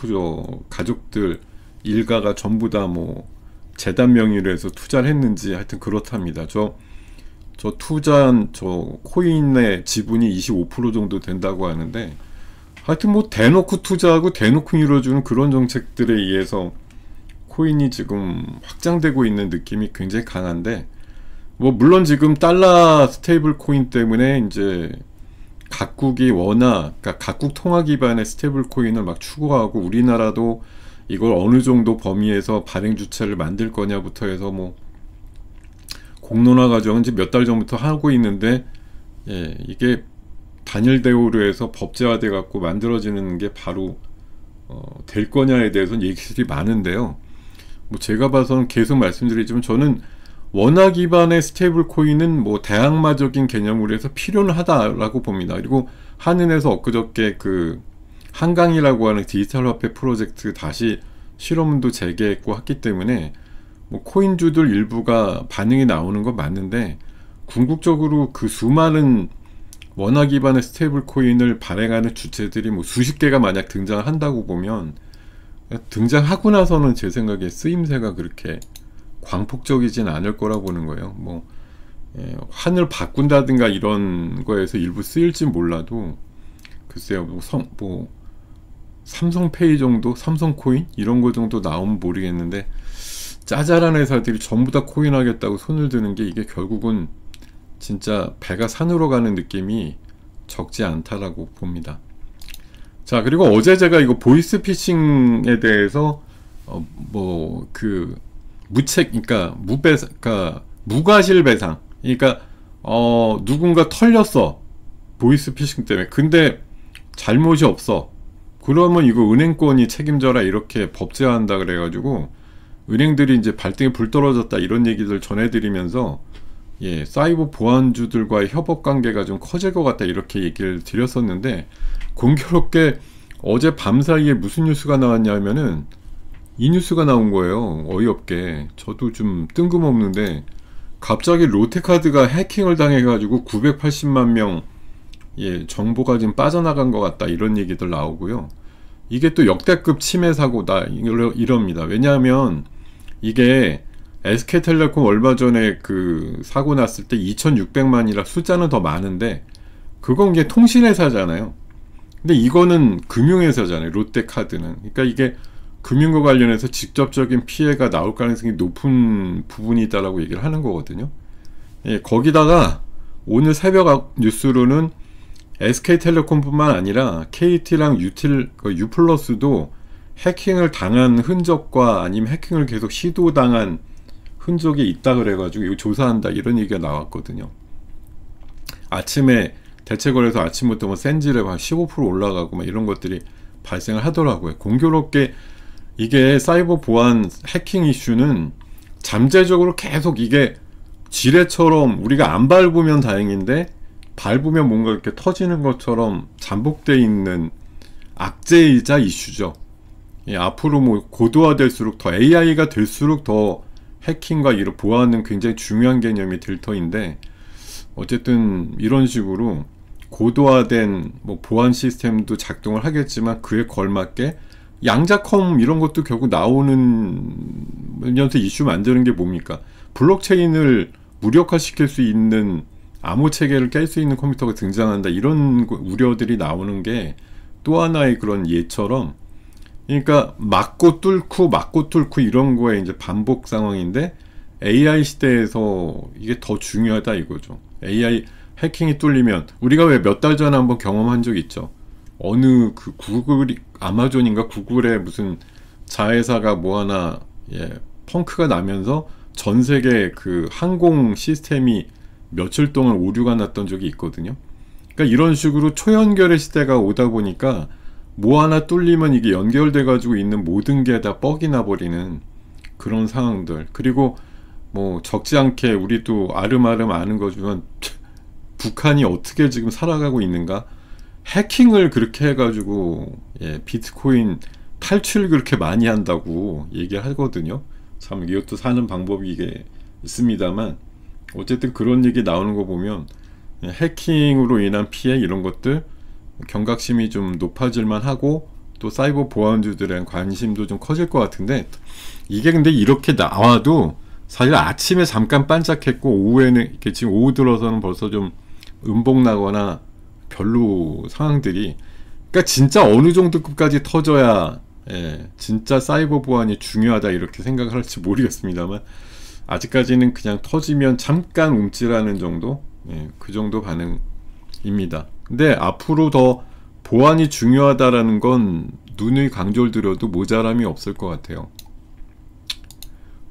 저 가족들 일가가 전부 다 뭐 재단 명의로 해서 투자를 했는지 하여튼 그렇답니다. 저 투자한 저 코인의 지분이 25% 정도 된다고 하는데, 하여튼 뭐 대놓고 투자하고 대놓고 이루어주는 그런 정책들에 의해서 코인이 지금 확장되고 있는 느낌이 굉장히 강한데, 뭐 물론 지금 달러 스테이블 코인 때문에 이제 각국이 그러니까 각국 통화 기반의 스테이블 코인을 막 추구하고, 우리나라도 이걸 어느 정도 범위에서 발행 주체를 만들 거냐부터 해서 뭐 공론화 과정은 이제 몇 달 전부터 하고 있는데, 이게 단일 대우로 해서 법제화돼 갖고 만들어지는 게 바로 될 거냐에 대해서는 얘기들이 많은데요. 뭐 제가 봐서는 계속 말씀드리지만, 저는 원화 기반의 스테이블 코인은 뭐 대항마적인 개념으로 해서 필요는 하다라고 봅니다. 그리고 한은에서 엊그저께 그 한강이라고 하는 디지털 화폐 프로젝트 다시 실험도 재개했고 했기 때문에 뭐 코인주들 일부가 반응이 나오는 건 맞는데, 궁극적으로 그 수많은 원화 기반의 스테이블 코인을 발행하는 주체들이 뭐 수십 개가 만약 등장한다고 보면, 등장하고 나서는 제 생각에 쓰임새가 그렇게 광폭적이진 않을 거라 보는 거예요. 뭐 환을 바꾼다든가 이런 거에서 일부 쓰일지 몰라도 글쎄요, 뭐 삼성페이 정도, 삼성코인 이런 거 정도 나오면 모르겠는데 짜잘한 회사들이 전부 다 코인 하겠다고 손을 드는 게 이게 결국은 진짜 배가 산으로 가는 느낌이 적지 않다라고 봅니다. 자, 그리고 어제 제가 이거 보이스피싱에 대해서 뭐 그 그러니까 그러니까 무과실배상, 그러니까 누군가 털렸어, 보이스피싱 때문에. 근데 잘못이 없어. 그러면 이거 은행권이 책임져라, 이렇게 법제화한다 그래가지고 은행들이 이제 발등에 불 떨어졌다 이런 얘기들 전해드리면서 사이버 보안주들과의 협업 관계가 좀 커질 것 같다 이렇게 얘기를 드렸었는데, 공교롭게 어제 밤 사이에 무슨 뉴스가 나왔냐면은 이 뉴스가 나온 거예요. 어이없게. 저도 좀 뜬금없는데 갑자기 롯데카드가 해킹을 당해가지고 980만 명 정보가 지금 빠져나간 것 같다 이런 얘기들 나오고요. 이게 또 역대급 침해 사고다 이럽니다. 왜냐하면 이게 SK텔레콤 얼마 전에 그 사고 났을 때 2600만이라 숫자는 더 많은데 그건 이게 통신회사잖아요. 근데 이거는 금융회사잖아요, 롯데카드는. 그러니까 이게 금융과 관련해서 직접적인 피해가 나올 가능성이 높은 부분이 있다라고 얘기를 하는 거거든요. 거기다가 오늘 새벽 뉴스로는 SK텔레콤뿐만 아니라 KT랑 U+도 해킹을 당한 흔적과 아니면 해킹을 계속 시도당한 흔적이 있다 그래가지고 이거 조사한다 이런 얘기가 나왔거든요. 아침에 대체거래소 아침부터 뭐 센지랩 한 15% 올라가고 막 이런 것들이 발생을 하더라고요. 공교롭게 이게 사이버 보안 해킹 이슈는 잠재적으로 계속 이게 지뢰처럼 우리가 안 밟으면 다행인데 밟으면 뭔가 이렇게 터지는 것처럼 잠복되어 있는 악재이자 이슈죠. 앞으로 뭐 고도화될수록 더 AI가 될수록 더 해킹과 이런 보안은 굉장히 중요한 개념이 될 터인데, 어쨌든 이런 식으로 고도화된 뭐 보안 시스템도 작동을 하겠지만 그에 걸맞게 양자컴 이런 것도 결국 나오면서 이슈 만드는 게 뭡니까? 블록체인을 무력화시킬 수 있는 암호 체계를 깰 수 있는 컴퓨터가 등장한다 이런 우려들이 나오는 게 또 하나의 그런 예처럼, 그러니까 막고 뚫고 이런 거에 이제 반복 상황인데 AI 시대에서 이게 더 중요하다 이거죠. AI 해킹이 뚫리면 우리가 왜 몇 달 전에 한번 경험한 적 있죠. 어느 그 아마존인가 구글의 무슨 자회사가 뭐 하나 펑크가 나면서 전 세계 그 항공 시스템이 며칠 동안 오류가 났던 적이 있거든요. 그러니까 이런 식으로 초연결의 시대가 오다 보니까 뭐 하나 뚫리면 이게 연결돼 가지고 있는 모든 게 다 뻑이 나버리는 그런 상황들. 그리고 뭐 적지 않게 우리도 아름아름 아는 거지만 북한이 어떻게 지금 살아가고 있는가, 해킹을 그렇게 해가지고 비트코인 탈취를 그렇게 많이 한다고 얘기하거든요. 참 이것도 사는 방법이 이게 있습니다만, 어쨌든 그런 얘기 나오는 거 보면 해킹으로 인한 피해 이런 것들 경각심이 좀 높아질만 하고, 또 사이버 보안주들에 관심도 좀 커질 것 같은데, 이게 근데 이렇게 나와도 사실 아침에 잠깐 반짝했고 오후에는 이렇게 지금 오후 들어서는 벌써 좀 음복 나거나 별로 상황들이, 그러니까 진짜 어느 정도급까지 터져야 진짜 사이버 보안이 중요하다 이렇게 생각을 할지 모르겠습니다만, 아직까지는 그냥 터지면 잠깐 움찔하는 정도, 그 정도 반응입니다. 근데 앞으로 더 보안이 중요하다라는 건 누누이 강조를 드려도 모자람이 없을 것 같아요.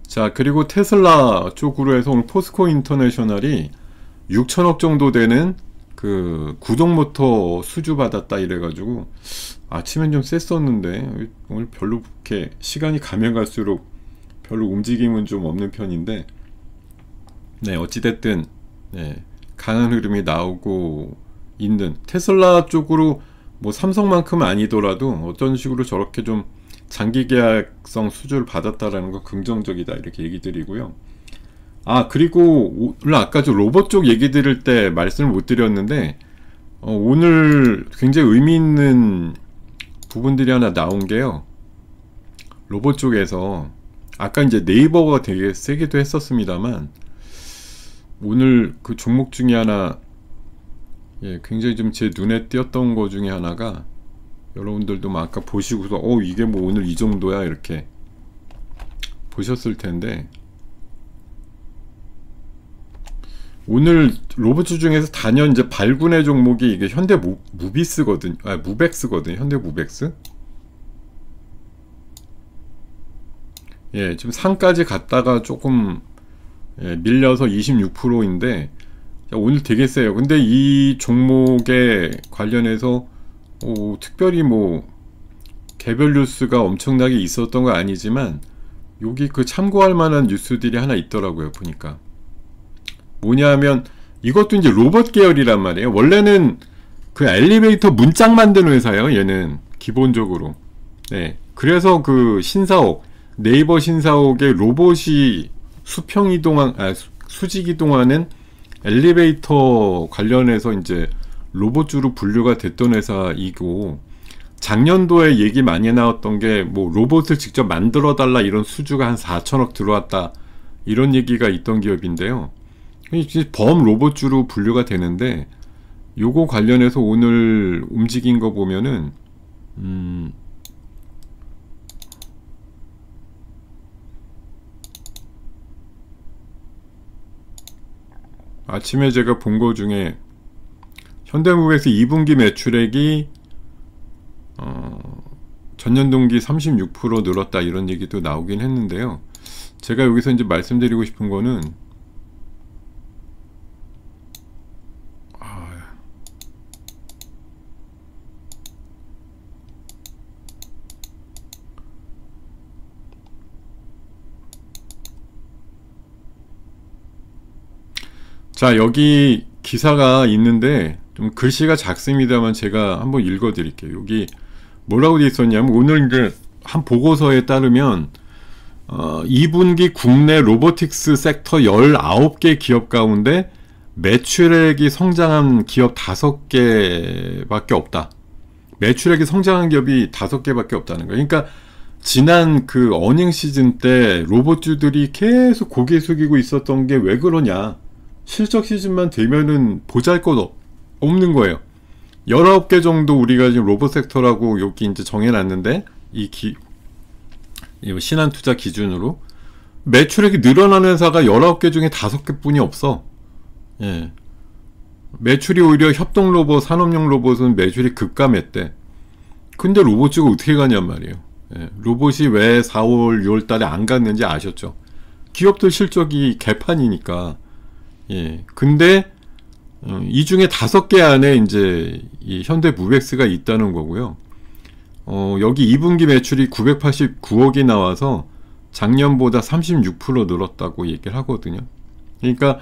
자, 그리고 테슬라 쪽으로 해서 오늘 포스코 인터내셔널이 6천억 정도 되는 그 구동모터 수주 받았다 이래가지고 아침엔 좀 셌었는데 오늘 별로 그렇게 시간이 가면 갈수록 별로 움직임은 좀 없는 편인데, 어찌됐든 강한 흐름이 나오고 있는 테슬라 쪽으로, 뭐 삼성만큼은 아니더라도 어떤 식으로 저렇게 좀 장기 계약성 수주를 받았다라는 건 긍정적이다 이렇게 얘기 드리고요. 그리고 오늘 아까 저 로봇 쪽 얘기 드릴 때 말씀을 못 드렸는데, 오늘 굉장히 의미 있는 부분들이 하나 나온 게요. 로봇 쪽에서 아까 이제 네이버가 되게 세기도 했었습니다만, 오늘 그 종목 중에 하나, 예, 굉장히 좀 제 눈에 띄었던 거 중에 하나가, 여러분들도 막 아까 보시고서 이게 뭐 오늘 이 정도야 이렇게 보셨을 텐데, 오늘 로봇주 중에서 단연 이제 발군의 종목이 이게 현대 무비스거든, 무벡스거든요. 현대 무벡스. 예, 지금 상까지 갔다가 조금, 예, 밀려서 26%인데 오늘 되게 세요. 근데 이 종목에 관련해서 특별히 뭐 개별 뉴스가 엄청나게 있었던 건 아니지만 여기 그 참고할 만한 뉴스들이 하나 있더라고요. 보니까 뭐냐면 이것도 이제 로봇 계열이란 말이에요. 원래는 그 엘리베이터 문짝 만드는 회사예요. 얘는 기본적으로. 네, 그래서 그 신사옥, 네이버 신사옥의 로봇이 수평 이동한, 수직 이동하는 엘리베이터 관련해서 이제 로봇주로 분류가 됐던 회사이고, 작년도에 얘기 많이 나왔던 게 뭐 로봇을 직접 만들어 달라 이런 수주가 한 4천억 들어왔다 이런 얘기가 있던 기업인데요. 이제 범 로봇주로 분류가 되는데, 요거 관련해서 오늘 움직인 거 보면은 아침에 제가 본 거 중에 현대무역에서 2분기 매출액이 전년 동기 36% 늘었다 이런 얘기도 나오긴 했는데요. 제가 여기서 이제 말씀드리고 싶은 거는 자, 여기 기사가 있는데 좀 글씨가 작습니다만 제가 한번 읽어 드릴게요. 여기 뭐라고 돼 있었냐면, 오늘 이제 한 보고서에 따르면 2분기 국내 로보틱스 섹터 19개 기업 가운데 매출액이 성장한 기업 5개밖에 없다. 매출액이 성장한 기업이 5개밖에 없다는 거예요. 그러니까 지난 그 어닝 시즌 때 로봇주들이 계속 고개 숙이고 있었던 게 왜 그러냐, 실적 시즌만 되면은 보잘것 없는 거예요. 19개 정도 우리가 지금 로봇 섹터라고 여기 이제 정해놨는데, 이 신한투자 기준으로 매출액이 늘어나는 회사가 19개 중에 5개 뿐이 없어. 예. 매출이 오히려 협동 로봇, 산업용 로봇은 매출이 급감했대. 근데 로봇주가 어떻게 가냔 말이에요. 예. 로봇이 왜 4월, 6월 달에 안 갔는지 아셨죠? 기업들 실적이 개판이니까. 예. 근데 이 중에 5개 안에 이제 이 현대 무벡스가 있다는 거고요. 여기 2분기 매출이 989억이 나와서 작년보다 36% 늘었다고 얘기를 하거든요. 그러니까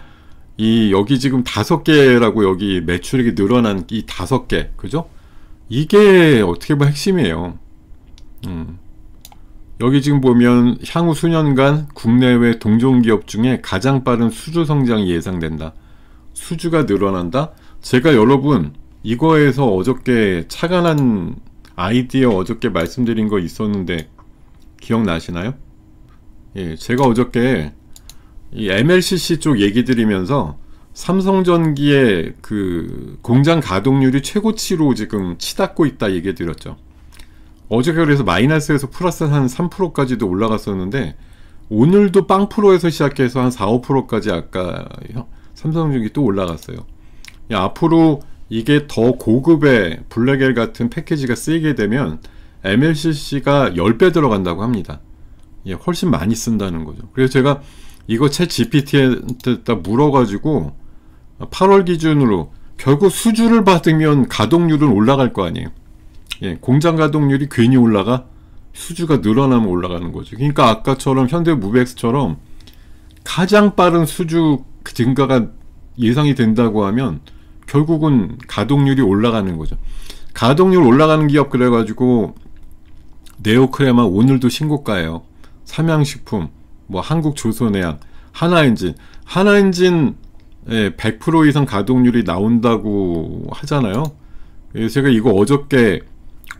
여기 지금 5개라고 여기 매출액이 늘어난 이 5개, 그죠? 이게 어떻게 보면 핵심이에요. 여기 지금 보면 향후 수년간 국내외 동종기업 중에 가장 빠른 수주 성장이 예상된다. 수주가 늘어난다? 제가 여러분 이거에서 어저께 착안한 아이디어 어저께 말씀드린 거 있었는데 기억나시나요? 예, 제가 어저께 이 MLCC 쪽 얘기 드리면서 삼성전기의 그 공장 가동률이 최고치로 지금 치닫고 있다 얘기 드렸죠. 어저께 그래서 마이너스에서 플러스 한 3%까지도 올라갔었는데, 오늘도 빵프로에서 시작해서 한 4, 5%까지 아까 삼성전기 또 올라갔어요. 앞으로 이게 더 고급의 블랙엘 같은 패키지가 쓰이게 되면 MLCC가 10배 들어간다고 합니다. 예, 훨씬 많이 쓴다는 거죠. 그래서 제가 이거 챗 GPT한테 물어가지고 8월 기준으로 결국 수주를 받으면 가동률은 올라갈 거 아니에요. 예, 공장 가동률이 괜히 올라가? 수주가 늘어나면 올라가는 거죠. 그러니까 아까처럼 현대 무벡스처럼 가장 빠른 수주 증가가 예상이 된다고 하면 결국은 가동률이 올라가는 거죠. 가동률 올라가는 기업 그래가지고 네오크레마 오늘도 신고가예요. 삼양식품, 뭐 한국조선해양, 하나엔진, 하나엔진 100% 이상 가동률이 나온다고 하잖아요. 그래서 제가 이거 어저께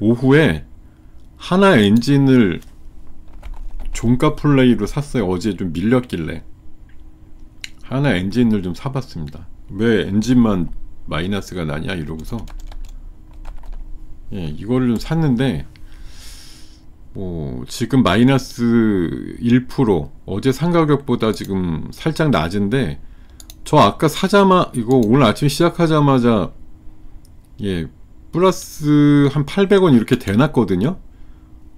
오후에 하나엔진을 종가 플레이로 샀어요. 어제 좀 밀렸길래. 하나 엔진을 좀 사봤습니다. 왜 엔진만 마이너스가 나냐 이러고서 예, 이거를 좀 샀는데 지금 마이너스 1%, 어제 상가격보다 지금 살짝 낮은데, 저 아까 이거 오늘 아침 시작하자마자 예, 플러스 한 800원 이렇게 대놨거든요.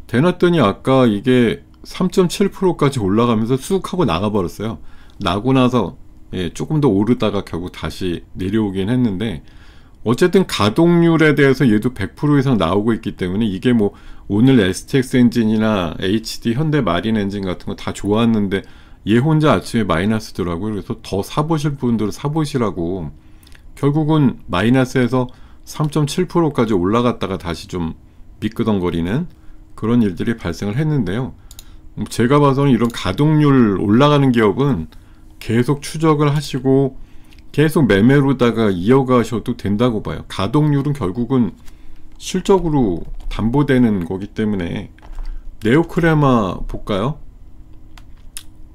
대놨더니 아까 이게 3.7%까지 올라가면서 쑥 하고 나가버렸어요. 나고 나서 예, 조금 더 오르다가 결국 다시 내려오긴 했는데, 어쨌든 가동률에 대해서 얘도 100% 이상 나오고 있기 때문에, 이게 뭐 오늘 STX 엔진이나 HD 현대 마린 엔진 같은 거 다 좋았는데 얘 혼자 아침에 마이너스더라고요. 그래서 더 사보실 분들은 사보시라고. 결국은 마이너스에서 3.7%까지 올라갔다가 다시 좀 미끄덩거리는 그런 일들이 발생을 했는데요. 제가 봐서는 이런 가동률 올라가는 기업은 계속 추적을 하시고 계속 매매로다가 이어가셔도 된다고 봐요. 가동률은 결국은 실적으로 담보되는 거기 때문에. 네오크레마 볼까요?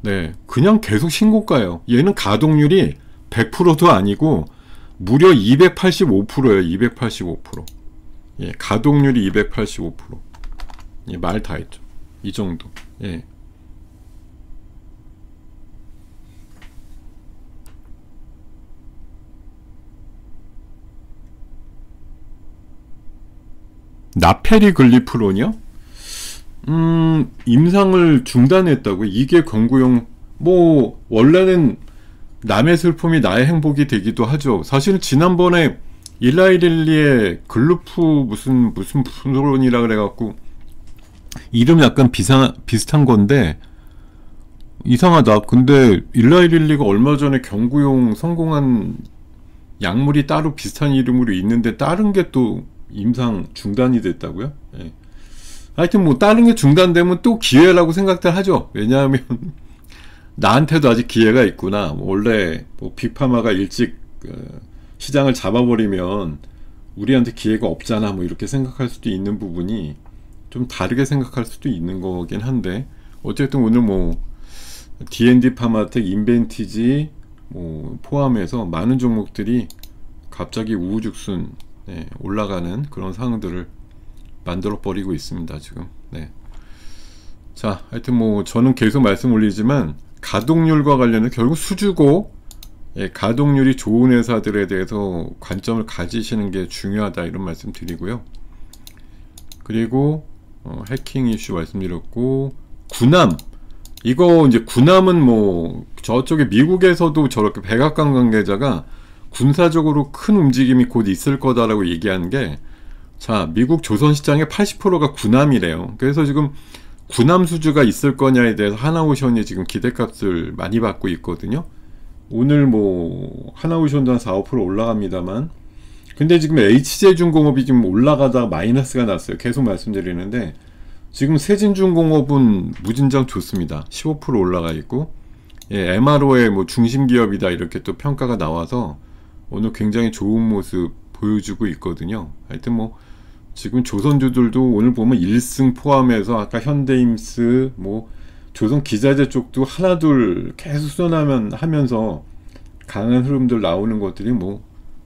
네, 그냥 계속 신고가예요. 얘는 가동률이 100%도 아니고 무려 285%예요. 285%. 예, 가동률이 285%. 예, 말 다 했죠. 이 정도. 예. 나페리 글리프론이요? 임상을 중단했다고요? 이게 권고용, 원래는 남의 슬픔이 나의 행복이 되기도 하죠. 사실은 지난번에 일라이릴리의 글루프 무슨 프론이라 그래갖고, 이름 약간 비슷한 건데, 이상하다. 근데 일라이릴리가 얼마 전에 경구용 성공한 약물이 따로 비슷한 이름으로 있는데, 다른 게 또 임상 중단이 됐다고요? 예. 하여튼 뭐 다른 게 중단되면 또 기회라고 생각들 하죠. 왜냐하면 나한테도 아직 기회가 있구나. 원래 빅파마가 일찍 시장을 잡아버리면 우리한테 기회가 없잖아. 이렇게 생각할 수도 있는 부분이 좀 다르게 생각할 수도 있는 거긴 한데, 어쨌든 오늘 D&D 파마텍, 인벤티지 포함해서 많은 종목들이 갑자기 우후죽순 올라가는 그런 상황들을 만들어 버리고 있습니다 지금. 네. 자, 하여튼 저는 계속 말씀 올리지만 가동률과 관련해 결국 수주고, 가동률이 좋은 회사들에 대해서 관점을 가지시는 게 중요하다, 이런 말씀 드리고요. 그리고 해킹 이슈 말씀드렸고, 군함, 이거 이제 군함은 저쪽에 미국에서도 저렇게 백악관 관계자가 군사적으로 큰 움직임이 곧 있을 거다라고 얘기하는 게, 자, 미국 조선시장의 80%가 군함이래요. 그래서 지금 군함 수주가 있을 거냐에 대해서 하나오션이 지금 기대값을 많이 받고 있거든요. 오늘 하나오션도 한 4~5% 올라갑니다만, 근데 지금 HJ중공업이 지금 올라가다 마이너스가 났어요. 계속 말씀드리는데, 지금 세진중공업은 무진장 좋습니다. 15% 올라가 있고, 예, MRO의 중심기업이다 이렇게 또 평가가 나와서 오늘 굉장히 좋은 모습 보여주고 있거든요. 하여튼 지금 조선주들도 오늘 보면 1승 포함해서 아까 현대임스, 조선기자재 쪽도 하나둘 계속 하면서 강한 흐름들 나오는 것들이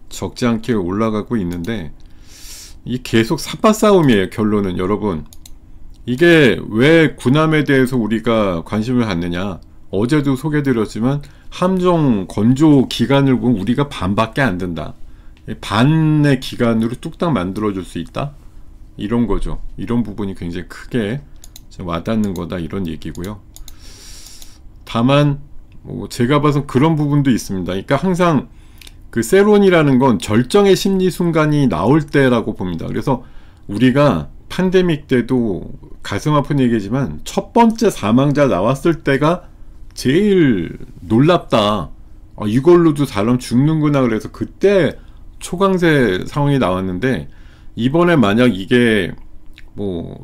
적지 않게 올라가고 있는데, 이 계속 삿바싸움이에요. 결론은 여러분, 이게 왜 군함에 대해서 우리가 관심을 갖느냐, 어제도 소개드렸지만 함정 건조 기간을 보면 우리가 반밖에 안 된다. 반의 기간으로 뚝딱 만들어줄 수 있다, 이런 거죠. 이런 부분이 굉장히 크게 와닿는 거다, 이런 얘기고요. 다만 제가 봐서 그런 부분도 있습니다. 그러니까 항상 그 세론이라는 건 절정의 심리 순간이 나올 때라고 봅니다. 그래서 우리가 팬데믹 때도 가슴 아픈 얘기지만 첫 번째 사망자 나왔을 때가 제일 놀랍다. 이걸로도 사람 죽는구나. 그래서 그때 초강세 상황이 나왔는데, 이번에 만약 이게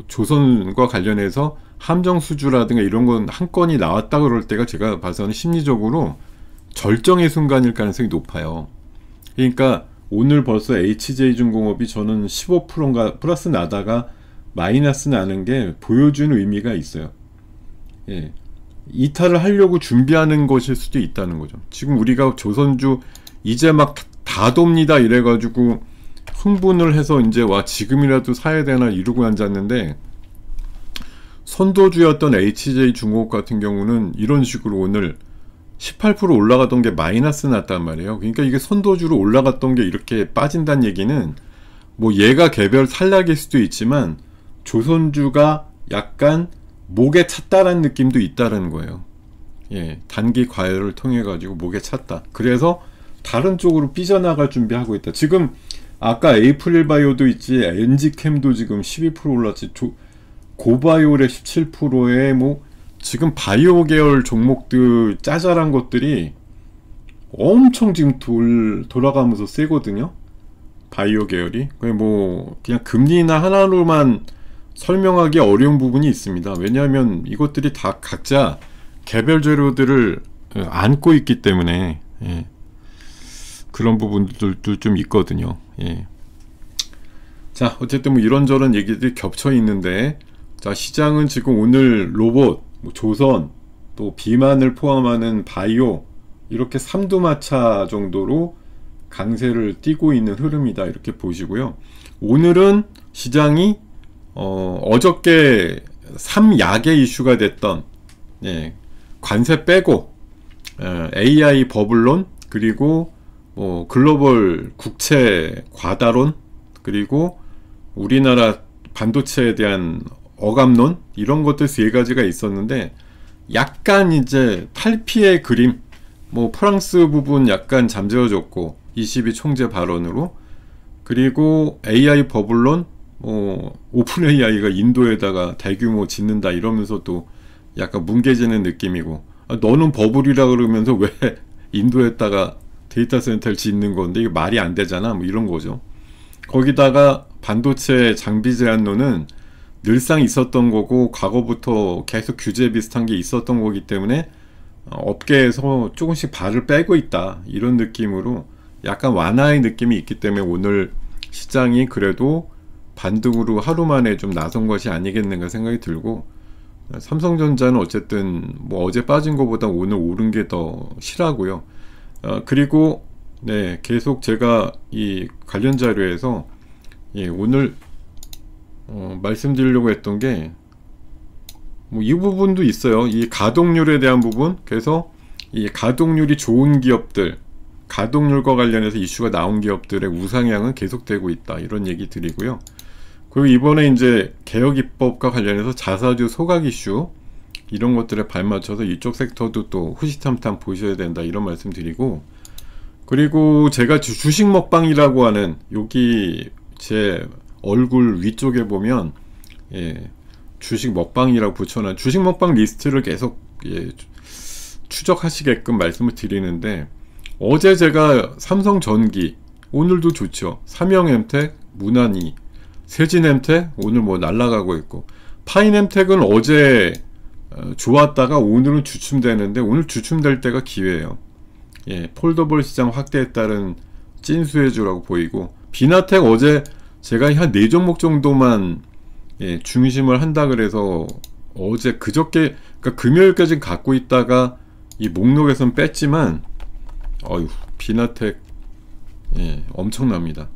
조선과 관련해서 함정 수주라든가 이런 건 한 건이 나왔다 그럴 때가 제가 봐서는 심리적으로 절정의 순간일 가능성이 높아요. 그러니까 오늘 벌써 HJ중공업이 저는 15%인가 플러스 나다가 마이너스 나는 게 보여주는 의미가 있어요. 예. 이탈을 하려고 준비하는 것일 수도 있다는 거죠. 지금 우리가 조선주 이제 막 다 돕니다 이래가지고 흥분을 해서 이제 와 지금이라도 사야 되나 이러고 앉았는데, 선도주였던 HJ중공업 같은 경우는 이런 식으로 오늘 18% 올라가던 게 마이너스 났단 말이에요. 그러니까 이게 선도주로 올라갔던 게 이렇게 빠진다는 얘기는 뭐 얘가 개별 탈락일 수도 있지만 조선주가 약간 목에 찼다라는 느낌도 있다는 거예요. 예, 단기 과열을 통해 가지고 목에 찼다. 그래서 다른 쪽으로 삐져나갈 준비하고 있다. 지금 아까 에이프릴 바이오도 있지, 엔지캠도 지금 12% 올랐지, 고바이올의 17%에 뭐 지금 바이오 계열 종목들 짜잘한 것들이 엄청 지금 돌아가면서 세거든요. 바이오 계열이. 뭐 그냥 금리나 하나로만 설명하기 어려운 부분이 있습니다. 왜냐하면 이것들이 다 각자 개별 재료들을 안고 있기 때문에, 예, 그런 부분들도 좀 있거든요. 예. 자, 어쨌든 뭐 이런저런 얘기들이 겹쳐 있는데, 자, 시장은 지금 오늘 로봇, 뭐 조선, 또 비만을 포함하는 바이오, 이렇게 삼두마차 정도로 강세를 띠고 있는 흐름이다, 이렇게 보시고요. 오늘은 시장이 어저께 3약의 이슈가 됐던, 예, 관세 빼고 AI 버블론, 그리고 뭐 글로벌 국채 과다론, 그리고 우리나라 반도체에 대한 어감론, 이런 것들 세 가지가 있었는데, 약간 이제 탈피의 그림, 뭐 프랑스 부분 약간 잠재워졌고 22 총재 발언으로, 그리고 AI 버블론, 오픈 AI가 인도에다가 대규모 짓는다 이러면서 또 약간 뭉개지는 느낌이고, 너는 버블이라 그러면서 왜 인도에다가 데이터 센터를 짓는 건데 이게 말이 안 되잖아, 뭐 이런 거죠. 거기다가 반도체 장비 제한론은 늘상 있었던 거고 과거부터 계속 규제 비슷한 게 있었던 거기 때문에 업계에서 조금씩 발을 빼고 있다, 이런 느낌으로 약간 완화의 느낌이 있기 때문에 오늘 시장이 그래도 반등으로 하루 만에 좀 나선 것이 아니겠는가 생각이 들고, 삼성전자는 어쨌든 뭐 어제 빠진 것보다 오늘 오른 게 더 실하고요. 그리고 네, 계속 제가 이 관련 자료에서, 예, 오늘 말씀드리려고 했던 게 뭐 이 부분도 있어요. 이 가동률에 대한 부분. 그래서 이 가동률이 좋은 기업들, 가동률과 관련해서 이슈가 나온 기업들의 우상향은 계속되고 있다, 이런 얘기 드리고요. 그리고 이번에 이제 개혁 입법과 관련해서 자사주 소각 이슈, 이런 것들에 발맞춰서 이쪽 섹터도 또 후시탐탐 보셔야 된다, 이런 말씀 드리고, 그리고 제가 주식 먹방이라고 하는, 여기 제 얼굴 위쪽에 보면, 예, 주식 먹방이라고 붙여놓은 주식 먹방 리스트를 계속, 예, 추적하시게끔 말씀을 드리는데, 어제 제가 삼성전기, 오늘도 좋죠. 삼영엠텍, 무난히, 세진엠텍 오늘 뭐 날아가고 있고, 파인엠텍은 어제 좋았다가 오늘은 주춤되는데, 오늘 주춤될 때가 기회예요. 예, 폴더블 시장 확대에 따른 찐수혜주라고 보이고, 비나텍 어제 제가 한 4종목 정도만, 예, 중심을 한다 그래서 어제 그저께, 그러니까 금요일까지 갖고 있다가 이 목록에선 뺐지만, 어휴, 비나텍, 예, 엄청납니다.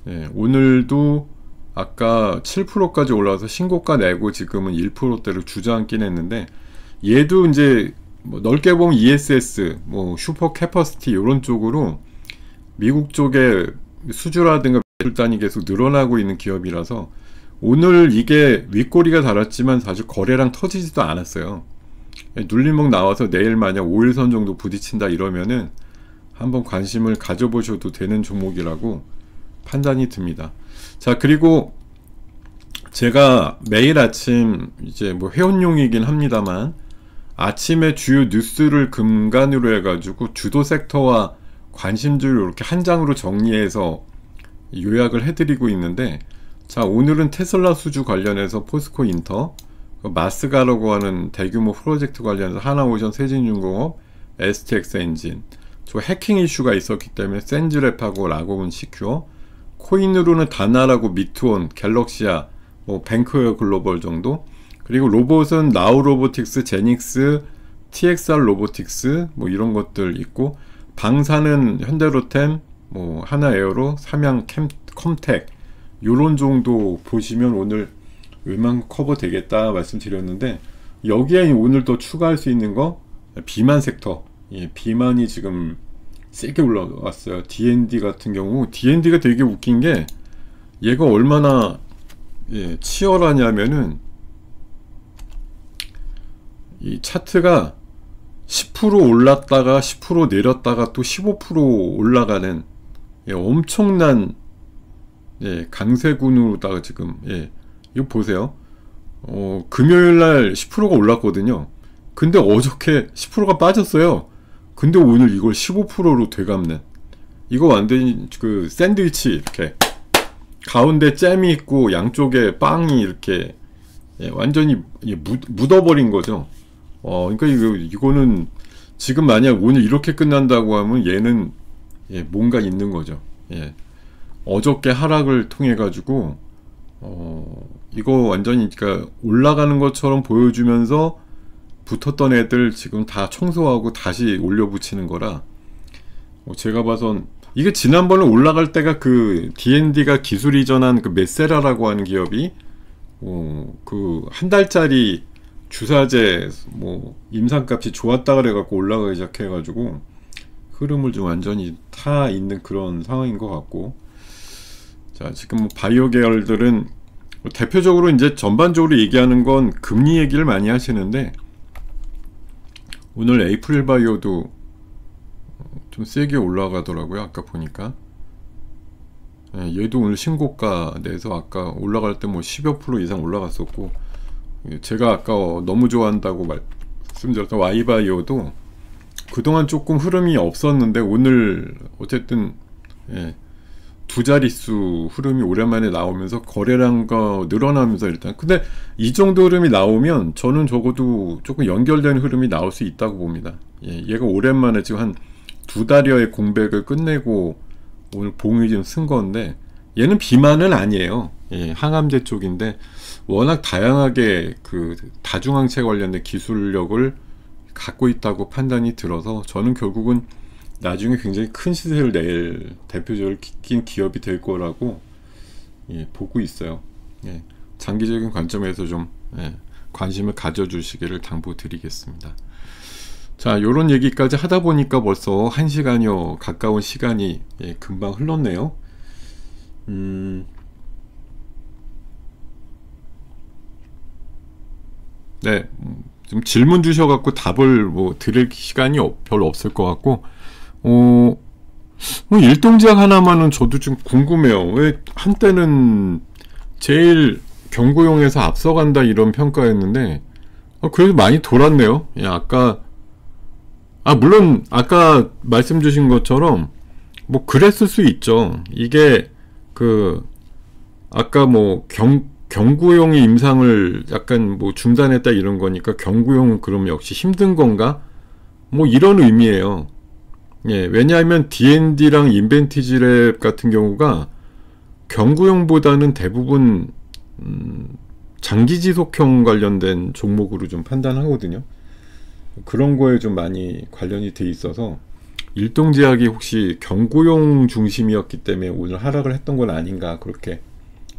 예, 오늘도 아까 7%까지 올라와서 신고가 내고 지금은 1%대로 주저앉긴 했는데, 얘도 이제 뭐 넓게 보면 ESS, 뭐 슈퍼 캐퍼시티 이런 쪽으로 미국 쪽에 수주라든가 매출단이 계속 늘어나고 있는 기업이라서 오늘 이게 윗꼬리가 달았지만 사실 거래량 터지지도 않았어요. 눌림목 나와서 내일 만약 5일선 정도 부딪힌다 이러면은 한번 관심을 가져보셔도 되는 종목이라고 판단이 듭니다. 자, 그리고 제가 매일 아침 이제 뭐 회원용이긴 합니다만 아침에 주요 뉴스를 근간으로 해가지고 주도 섹터와 관심주를 이렇게 한 장으로 정리해서 요약을 해드리고 있는데, 자, 오늘은 테슬라 수주 관련해서 포스코 인터, 마스가라고 하는 대규모 프로젝트 관련해서 하나오션, 세진중공업, STX 엔진, 저 해킹 이슈가 있었기 때문에 센즈랩하고 라고군 시큐어, 코인으로는 다나라고 미트온, 갤럭시아, 뭐 뱅크웨어 글로벌 정도, 그리고 로봇은 나우로보틱스, 제닉스, TXR 로보틱스 뭐 이런 것들 있고, 방사는 현대로템, 뭐 하나에어로, 삼양 컴텍 요런 정도 보시면 오늘 웬만큼 커버 되겠다 말씀드렸는데, 여기에 오늘 또 추가할 수 있는 거 비만 섹터. 예, 비만이 지금 세게 올라왔어요. D&D 같은 경우, D&D가 되게 웃긴 게 얘가 얼마나 치열하냐면은, 이 차트가 10% 올랐다가 10% 내렸다가 또 15% 올라가는 엄청난 강세군으로다가 지금 이거 보세요. 금요일날 10%가 올랐거든요. 근데 어저께 10%가 빠졌어요. 근데 오늘 이걸 15%로 되갚는, 이거 완전히 그 샌드위치, 이렇게 가운데 잼이 있고 양쪽에 빵이 이렇게 완전히 묻어버린 거죠. 그러니까 이거는 지금 만약 오늘 이렇게 끝난다고 하면 얘는 뭔가 있는 거죠. 어저께 하락을 통해 가지고 이거 완전히 그러니까 올라가는 것처럼 보여주면서 붙었던 애들 지금 다 청소하고 다시 올려붙이는 거라, 제가 봐선 이게 지난번에 올라갈 때가 그 D&D가 기술 이전한 그 메세라라고 하는 기업이 그 한 달짜리 주사제 뭐 임상값이 좋았다 그래갖고 올라가기 시작해가지고 흐름을 좀 완전히 타 있는 그런 상황인 것 같고, 자 지금 뭐 바이오 계열들은 대표적으로 이제 전반적으로 얘기하는 건 금리 얘기를 많이 하시는데, 오늘 에이프릴 바이오도 좀 세게 올라가더라고요. 아까 보니까 얘도 오늘 신고가 내서 아까 올라갈 때 뭐 10여 % 이상 올라갔었고, 제가 아까 너무 좋아한다고 말씀드렸던 Y바이오도 그동안 조금 흐름이 없었는데 오늘 어쨌든 두 자릿수 흐름이 오랜만에 나오면서 거래량가 늘어나면서, 일단 근데 이 정도 흐름이 나오면 저는 적어도 조금 연결된 흐름이 나올 수 있다고 봅니다. 얘가 오랜만에 지금 한 두 달여의 공백을 끝내고 오늘 봉이 좀 쓴 건데, 얘는 비만은 아니에요. 항암제 쪽인데 워낙 다양하게 그 다중항체 관련된 기술력을 갖고 있다고 판단이 들어서, 저는 결국은 나중에 굉장히 큰 시세를 낼 대표적으로 낀 기업이 될 거라고 보고 있어요. 장기적인 관점에서 좀 관심을 가져주시기를 당부드리겠습니다. 자, 요런 얘기까지 하다 보니까 벌써 1시간여 가까운 시간이 금방 흘렀네요. 네, 좀 질문 주셔갖고 답을 뭐 드릴 시간이 별로 없을 것 같고, 뭐 일동제약 하나만은 저도 좀 궁금해요. 왜 한때는 제일 경구용에서 앞서간다 이런 평가였는데, 그래도 많이 돌았네요. 물론 아까 말씀 주신 것처럼 뭐 그랬을 수 있죠. 이게 아까 뭐 경구용이 임상을 약간 뭐 중단했다 이런 거니까 경구용은 그럼 역시 힘든 건가? 뭐 이런 의미예요. 왜냐하면 D&D랑 인벤티지랩 같은 경우가 경구용보다는 대부분 장기지속형 관련된 종목으로 좀 판단하거든요. 그런 거에 좀 많이 관련이 돼 있어서 일동제약이 혹시 경구용 중심이었기 때문에 오늘 하락을 했던 건 아닌가, 그렇게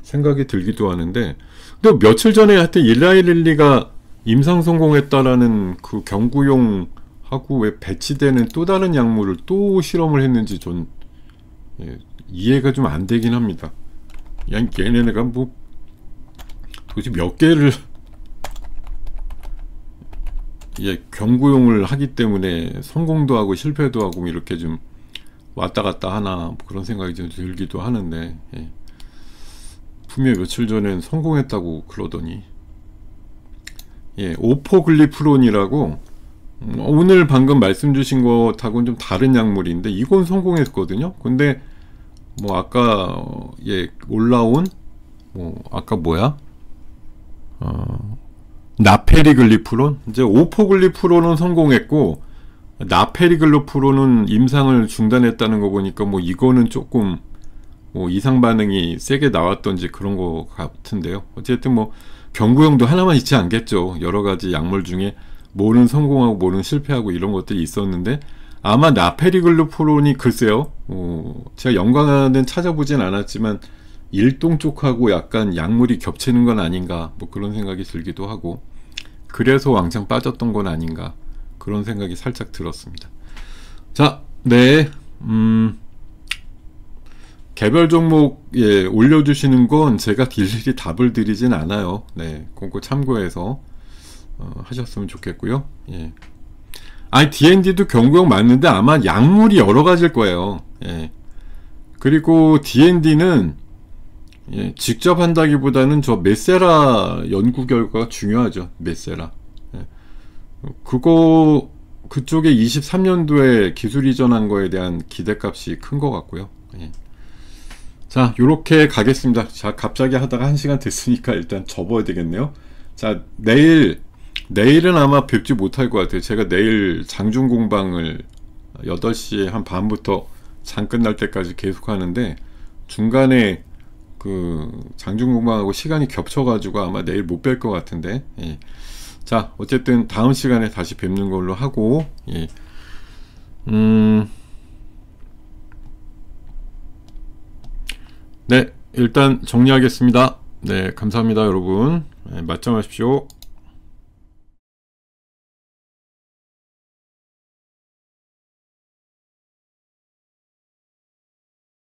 생각이 들기도 하는데, 근데 며칠 전에 하여튼 일라이릴리가 임상 성공했다라는 그 경구용하고 왜 배치되는 또 다른 약물을 또 실험을 했는지 전 이해가 좀 안 되긴 합니다. 얘네가 뭐 도대체 몇 개를 경구용을 하기 때문에 성공도 하고 실패도 하고 이렇게 좀 왔다 갔다 하나, 뭐 그런 생각이 좀 들기도 하는데, 분명히 며칠 전엔 성공했다고 그러더니, 오포글리프론이라고 오늘 방금 말씀 주신 것하고는 좀 다른 약물인데 이건 성공했거든요. 근데 뭐 아까 올라온 아까 뭐야? 나페리글리프론? 이제 오포글리프론은 성공했고 나페리글리프론은 임상을 중단했다는 거 보니까 뭐 이거는 조금 뭐 이상 반응이 세게 나왔던지 그런 거 같은데요. 어쨌든 뭐 경구용도 하나만 있지 않겠죠. 여러 가지 약물 중에 뭐는 성공하고 뭐는 실패하고 이런 것들이 있었는데, 아마 나페리글루프론이 글쎄요, 제가 연관은 찾아보진 않았지만 일동 쪽하고 약간 약물이 겹치는 건 아닌가, 뭐 그런 생각이 들기도 하고, 그래서 왕창 빠졌던 건 아닌가, 그런 생각이 살짝 들었습니다. 자, 네, 개별 종목 올려주시는 건 제가 일일이 답을 드리진 않아요. 네, 그거 참고해서 하셨으면 좋겠고요. 예. 아니, D&D도 경구용 맞는데 아마 약물이 여러 가지일 거예요. 예. 그리고 D&D는 직접 한다기보다는 저 메세라 연구 결과가 중요하죠. 메세라. 예. 그쪽에 23년도에 기술 이전한 거에 대한 기대값이 큰 것 같고요. 예. 자, 요렇게 가겠습니다. 자, 갑자기 하다가 1시간 됐으니까 일단 접어야 되겠네요. 자, 내일은 아마 뵙지 못할 것 같아요. 제가 내일 장중 공방을 8시에 한 반부터 장 끝날 때까지 계속 하는데, 중간에 그 장중 공방하고 시간이 겹쳐가지고 아마 내일 못 뵐 것 같은데, 예. 자, 어쨌든 다음 시간에 다시 뵙는 걸로 하고, 예. 네, 일단 정리하겠습니다. 네, 감사합니다, 여러분. 네, 맞점하십시오.